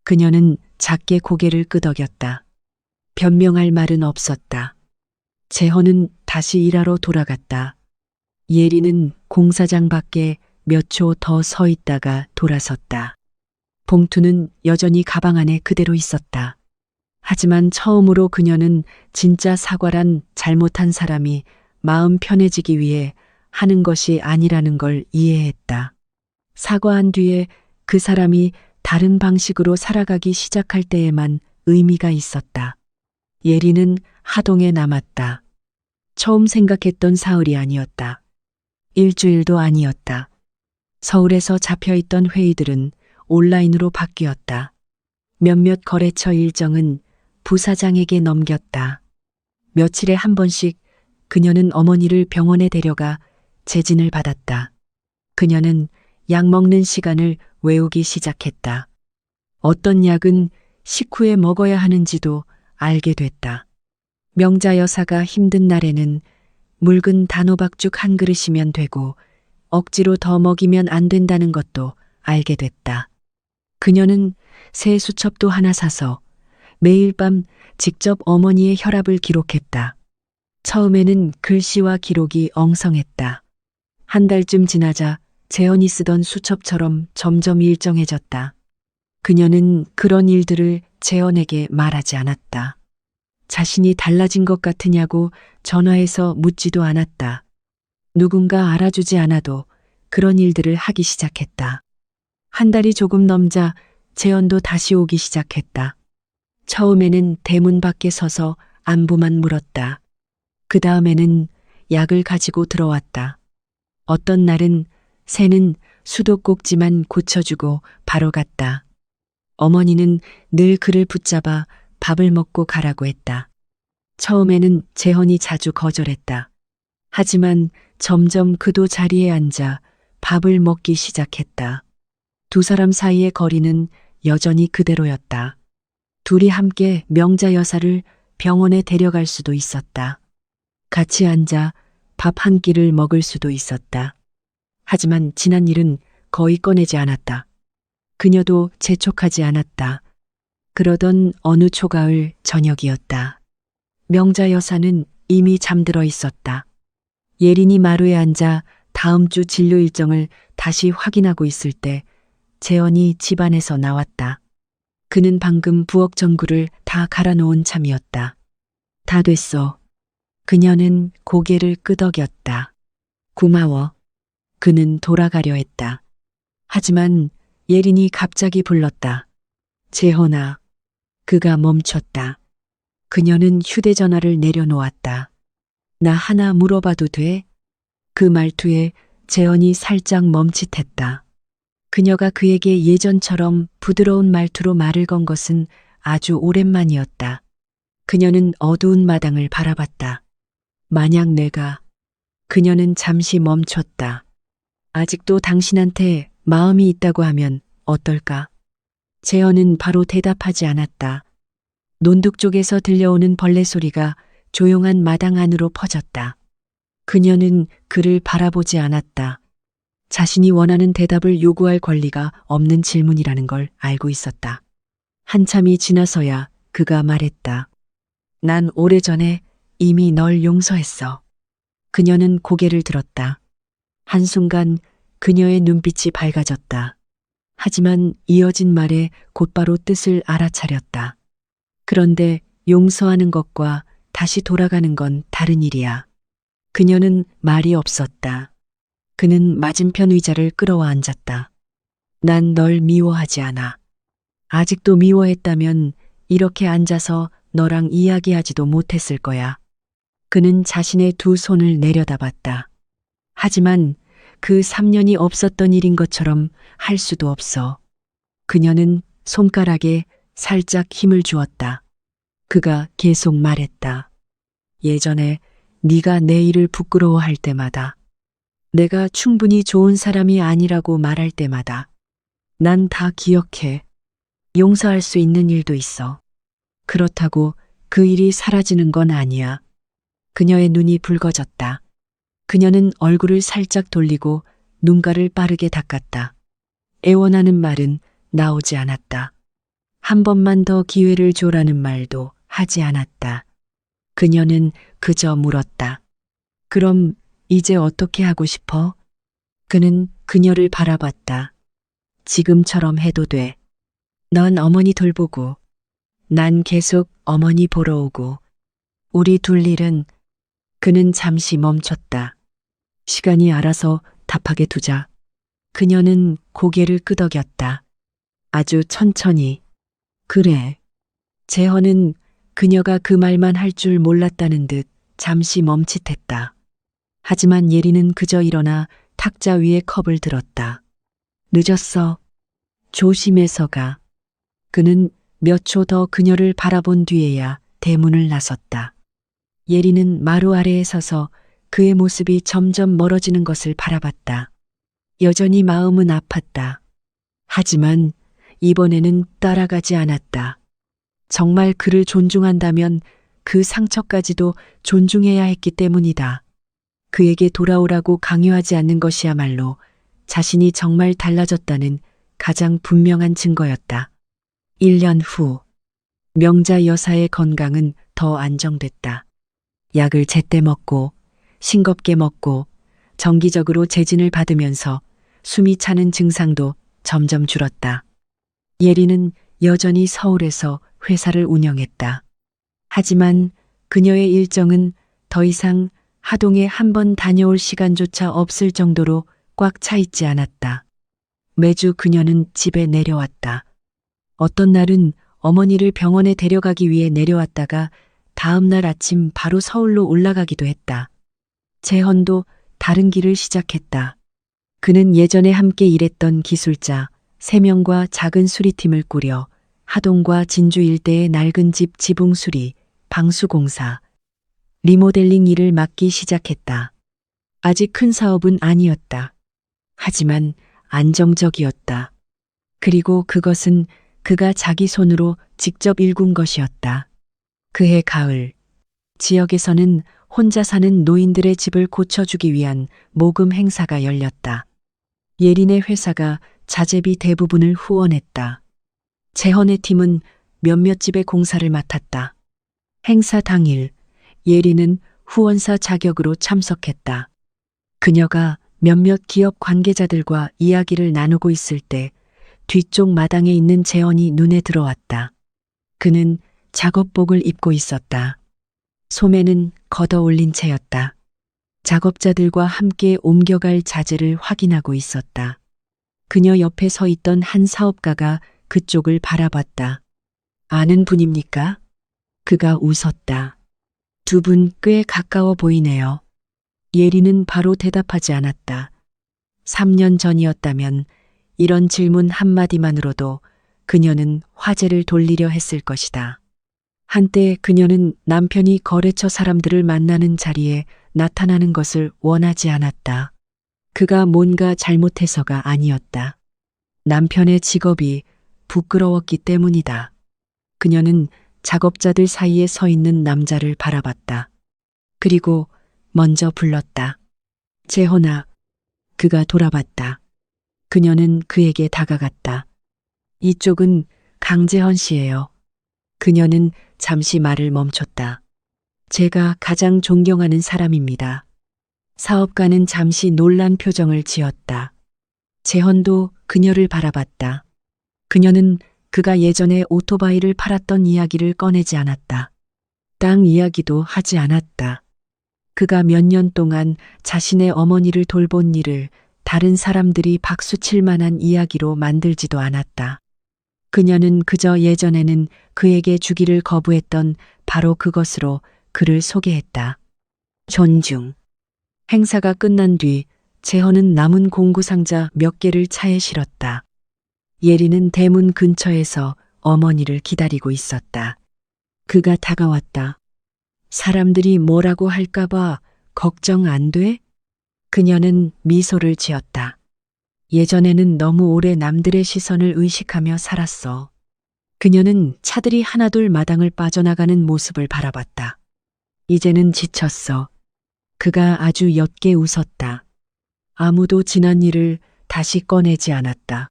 Speaker 1: 그녀는 작게 고개를 끄덕였다. 변명할 말은 없었다. 재헌은 다시 일하러 돌아갔다. 예리는 공사장 밖에 몇 초 더 서 있다가 돌아섰다. 봉투는 여전히 가방 안에 그대로 있었다. 하지만 처음으로 그녀는 진짜 사과란 잘못한 사람이 마음 편해지기 위해 하는 것이 아니라는 걸 이해했다. 사과한 뒤에 그 사람이 다른 방식으로 살아가기 시작할 때에만 의미가 있었다. 예리는 하동에 남았다. 처음 생각했던 사흘이 아니었다. 일주일도 아니었다. 서울에서 잡혀있던 회의들은 온라인으로 바뀌었다. 몇몇 거래처 일정은 부사장에게 넘겼다. 며칠에 한 번씩 그녀는 어머니를 병원에 데려가 재진을 받았다. 그녀는 약 먹는 시간을 외우기 시작했다. 어떤 약은 식후에 먹어야 하는지도 알게 됐다. 명자 여사가 힘든 날에는 묽은 단호박죽 한 그릇이면 되고 억지로 더 먹이면 안 된다는 것도 알게 됐다. 그녀는 새 수첩도 하나 사서 매일 밤 직접 어머니의 혈압을 기록했다. 처음에는 글씨와 기록이 엉성했다. 한 달쯤 지나자 재현이 쓰던 수첩처럼 점점 일정해졌다. 그녀는 그런 일들을 재현에게 말하지 않았다. 자신이 달라진 것 같으냐고 전화해서 묻지도 않았다. 누군가 알아주지 않아도 그런 일들을 하기 시작했다. 한 달이 조금 넘자 재현도 다시 오기 시작했다. 처음에는 대문 밖에 서서 안부만 물었다. 그 다음에는 약을 가지고 들어왔다. 어떤 날은 새는 수도꼭지만 고쳐주고 바로 갔다. 어머니는 늘 그를 붙잡아 밥을 먹고 가라고 했다. 처음에는 재헌이 자주 거절했다. 하지만 점점 그도 자리에 앉아 밥을 먹기 시작했다. 두 사람 사이의 거리는 여전히 그대로였다. 둘이 함께 명자 여사를 병원에 데려갈 수도 있었다. 같이 앉아 밥 한 끼를 먹을 수도 있었다. 하지만 지난 일은 거의 꺼내지 않았다. 그녀도 재촉하지 않았다. 그러던 어느 초가을 저녁이었다. 명자 여사는 이미 잠들어 있었다. 예린이 마루에 앉아 다음 주 진료 일정을 다시 확인하고 있을 때 재현이 집안에서 나왔다. 그는 방금 부엌 전구를 다 갈아놓은 참이었다. 다 됐어. 그녀는 고개를 끄덕였다. 고마워. 그는 돌아가려 했다. 하지만 예린이 갑자기 불렀다. 재현아. 그가 멈췄다. 그녀는 휴대전화를 내려놓았다. 나 하나 물어봐도 돼? 그 말투에 재현이 살짝 멈칫했다. 그녀가 그에게 예전처럼 부드러운 말투로 말을 건 것은 아주 오랜만이었다. 그녀는 어두운 마당을 바라봤다. 만약 내가... 그녀는 잠시 멈췄다. 아직도 당신한테 마음이 있다고 하면 어떨까? 재현은 바로 대답하지 않았다. 논둑 쪽에서 들려오는 벌레 소리가 조용한 마당 안으로 퍼졌다. 그녀는 그를 바라보지 않았다. 자신이 원하는 대답을 요구할 권리가 없는 질문이라는 걸 알고 있었다. 한참이 지나서야 그가 말했다. 난 오래전에 이미 널 용서했어. 그녀는 고개를 들었다. 한순간 그녀의 눈빛이 밝아졌다. 하지만 이어진 말에 곧바로 뜻을 알아차렸다. 그런데 용서하는 것과 다시 돌아가는 건 다른 일이야. 그녀는 말이 없었다. 그는 맞은편 의자를 끌어와 앉았다. 난 널 미워하지 않아. 아직도 미워했다면 이렇게 앉아서 너랑 이야기하지도 못했을 거야. 그는 자신의 두 손을 내려다봤다. 하지만 그 3년이 없었던 일인 것처럼 할 수도 없어. 그녀는 손가락에 살짝 힘을 주었다. 그가 계속 말했다. 예전에 네가 내 일을 부끄러워할 때마다, 내가 충분히 좋은 사람이 아니라고 말할 때마다 난 다 기억해. 용서할 수 있는 일도 있어. 그렇다고 그 일이 사라지는 건 아니야. 그녀의 눈이 붉어졌다. 그녀는 얼굴을 살짝 돌리고 눈가를 빠르게 닦았다. 애원하는 말은 나오지 않았다. 한 번만 더 기회를 줘라는 말도 하지 않았다. 그녀는 그저 물었다. 그럼 이제 어떻게 하고 싶어? 그는 그녀를 바라봤다. 지금처럼 해도 돼. 넌 어머니 돌보고, 난 계속 어머니 보러 오고, 우리 둘 일은... 그는 잠시 멈췄다. 시간이 알아서 답하게 두자. 그녀는 고개를 끄덕였다. 아주 천천히. 그래. 재헌은 그녀가 그 말만 할 줄 몰랐다는 듯 잠시 멈칫했다. 하지만 예리는 그저 일어나 탁자 위에 컵을 들었다. 늦었어. 조심해서 가. 그는 몇 초 더 그녀를 바라본 뒤에야 대문을 나섰다. 예리는 마루 아래에 서서 그의 모습이 점점 멀어지는 것을 바라봤다. 여전히 마음은 아팠다. 하지만 이번에는 따라가지 않았다. 정말 그를 존중한다면 그 상처까지도 존중해야 했기 때문이다. 그에게 돌아오라고 강요하지 않는 것이야말로 자신이 정말 달라졌다는 가장 분명한 증거였다. 1년 후, 명자 여사의 건강은 더 안정됐다. 약을 제때 먹고 싱겁게 먹고 정기적으로 재진을 받으면서 숨이 차는 증상도 점점 줄었다. 예리는 여전히 서울에서 회사를 운영했다. 하지만 그녀의 일정은 더 이상 하동에 한 번 다녀올 시간조차 없을 정도로 꽉 차 있지 않았다. 매주 그녀는 집에 내려왔다. 어떤 날은 어머니를 병원에 데려가기 위해 내려왔다가 다음 날 아침 바로 서울로 올라가기도 했다. 재헌도 다른 길을 시작했다. 그는 예전에 함께 일했던 기술자 3명과 작은 수리팀을 꾸려 하동과 진주 일대의 낡은 집 지붕 수리, 방수공사, 리모델링 일을 맡기 시작했다. 아직 큰 사업은 아니었다. 하지만 안정적이었다. 그리고 그것은 그가 자기 손으로 직접 일군 것이었다. 그해 가을, 지역에서는 혼자 사는 노인들의 집을 고쳐주기 위한 모금 행사가 열렸다. 예린의 회사가 자재비 대부분을 후원했다. 재헌의 팀은 몇몇 집의 공사를 맡았다. 행사 당일 예리는 후원사 자격으로 참석했다. 그녀가 몇몇 기업 관계자들과 이야기를 나누고 있을 때 뒤쪽 마당에 있는 재헌이 눈에 들어왔다. 그는 작업복을 입고 있었다. 소매는 걷어 올린 채였다. 작업자들과 함께 옮겨갈 자재를 확인하고 있었다. 그녀 옆에 서 있던 한 사업가가 그쪽을 바라봤다. 아는 분입니까? 그가 웃었다. 두 분 꽤 가까워 보이네요. 예리는 바로 대답하지 않았다. 3년 전이었다면 이런 질문 한마디만으로도 그녀는 화제를 돌리려 했을 것이다. 한때 그녀는 남편이 거래처 사람들을 만나는 자리에 나타나는 것을 원하지 않았다. 그가 뭔가 잘못해서가 아니었다. 남편의 직업이 부끄러웠기 때문이다. 그녀는 작업자들 사이에 서 있는 남자를 바라봤다. 그리고 먼저 불렀다. 재헌아. 그가 돌아봤다. 그녀는 그에게 다가갔다. 이쪽은 강재헌 씨예요. 그녀는 잠시 말을 멈췄다. 제가 가장 존경하는 사람입니다. 사업가는 잠시 놀란 표정을 지었다. 재헌도 그녀를 바라봤다. 그녀는 그가 예전에 오토바이를 팔았던 이야기를 꺼내지 않았다. 땅 이야기도 하지 않았다. 그가 몇 년 동안 자신의 어머니를 돌본 일을 다른 사람들이 박수칠 만한 이야기로 만들지도 않았다. 그녀는 그저 예전에는 그에게 주기를 거부했던 바로 그것으로 그를 소개했다. 존중. 행사가 끝난 뒤 재헌은 남은 공구상자 몇 개를 차에 실었다. 예리는 대문 근처에서 어머니를 기다리고 있었다. 그가 다가왔다. 사람들이 뭐라고 할까봐 걱정 안 돼? 그녀는 미소를 지었다. 예전에는 너무 오래 남들의 시선을 의식하며 살았어. 그녀는 차들이 하나둘 마당을 빠져나가는 모습을 바라봤다. 이제는 지쳤어. 그가 아주 옅게 웃었다. 아무도 지난 일을 다시 꺼내지 않았다.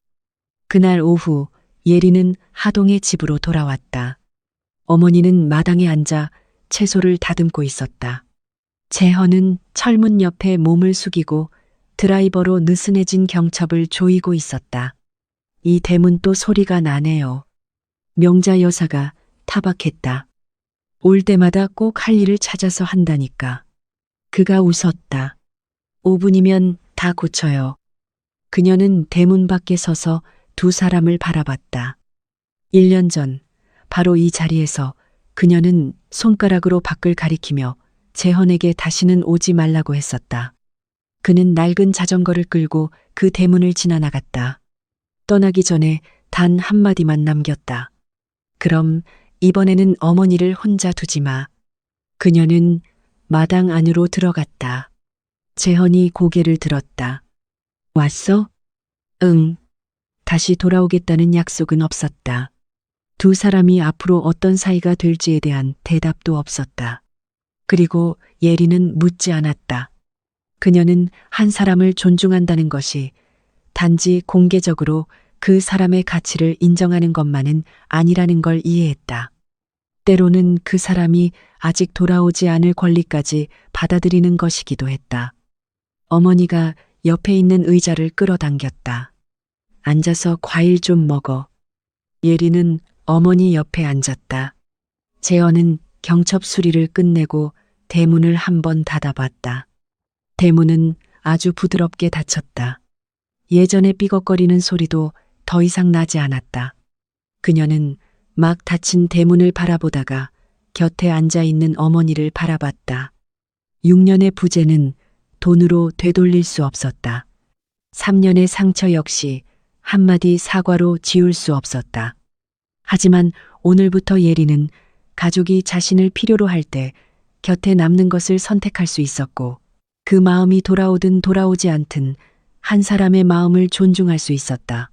Speaker 1: 그날 오후 예리는 하동의 집으로 돌아왔다. 어머니는 마당에 앉아 채소를 다듬고 있었다. 재헌은 철문 옆에 몸을 숙이고 드라이버로 느슨해진 경첩을 조이고 있었다. 이 대문 또 소리가 나네요. 명자 여사가 타박했다. 올 때마다 꼭 할 일을 찾아서 한다니까. 그가 웃었다. 5분이면 다 고쳐요. 그녀는 대문 밖에 서서 두 사람을 바라봤다. 1년 전 바로 이 자리에서 그녀는 손가락으로 밖을 가리키며 재헌에게 다시는 오지 말라고 했었다. 그는 낡은 자전거를 끌고 그 대문을 지나 나갔다. 떠나기 전에 단 한마디만 남겼다. 그럼 이번에는 어머니를 혼자 두지 마. 그녀는 마당 안으로 들어갔다. 재헌이 고개를 들었다. 왔어? 응. 다시 돌아오겠다는 약속은 없었다. 두 사람이 앞으로 어떤 사이가 될지에 대한 대답도 없었다. 그리고 예리는 묻지 않았다. 그녀는 한 사람을 존중한다는 것이 단지 공개적으로 그 사람의 가치를 인정하는 것만은 아니라는 걸 이해했다. 때로는 그 사람이 아직 돌아오지 않을 권리까지 받아들이는 것이기도 했다. 어머니가 옆에 있는 의자를 끌어당겼다. 앉아서 과일 좀 먹어. 예리는 어머니 옆에 앉았다. 재헌은 경첩 수리를 끝내고 대문을 한번 닫아봤다. 대문은 아주 부드럽게 닫혔다. 예전에 삐걱거리는 소리도 더 이상 나지 않았다. 그녀는 막 닫힌 대문을 바라보다가 곁에 앉아있는 어머니를 바라봤다. 6년의 부재는 돈으로 되돌릴 수 없었다. 3년의 상처 역시 한마디 사과로 지울 수 없었다. 하지만 오늘부터 예리는 가족이 자신을 필요로 할 때 곁에 남는 것을 선택할 수 있었고 그 마음이 돌아오든 돌아오지 않든 한 사람의 마음을 존중할 수 있었다.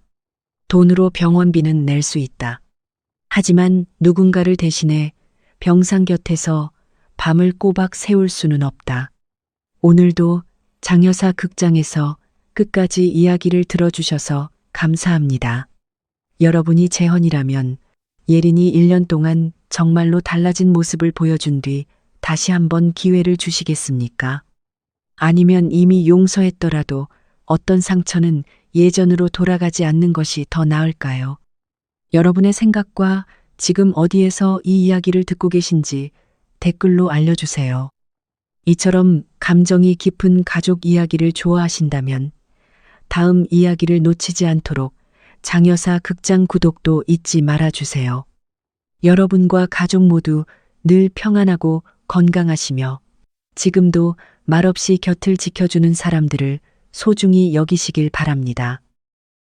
Speaker 1: 돈으로 병원비는 낼 수 있다. 하지만 누군가를 대신해 병상 곁에서 밤을 꼬박 새울 수는 없다. 오늘도 장여사 극장에서 끝까지 이야기를 들어주셔서 감사합니다. 여러분이 재헌이라면 예린이 1년 동안 정말로 달라진 모습을 보여준 뒤 다시 한번 기회를 주시겠습니까? 아니면 이미 용서했더라도 어떤 상처는 예전으로 돌아가지 않는 것이 더 나을까요? 여러분의 생각과 지금 어디에서 이 이야기를 듣고 계신지 댓글로 알려주세요. 이처럼 감정이 깊은 가족 이야기를 좋아하신다면 다음 이야기를 놓치지 않도록 장여사 극장 구독도 잊지 말아주세요. 여러분과 가족 모두 늘 평안하고 건강하시며 지금도 말없이 곁을 지켜주는 사람들을 소중히 여기시길 바랍니다.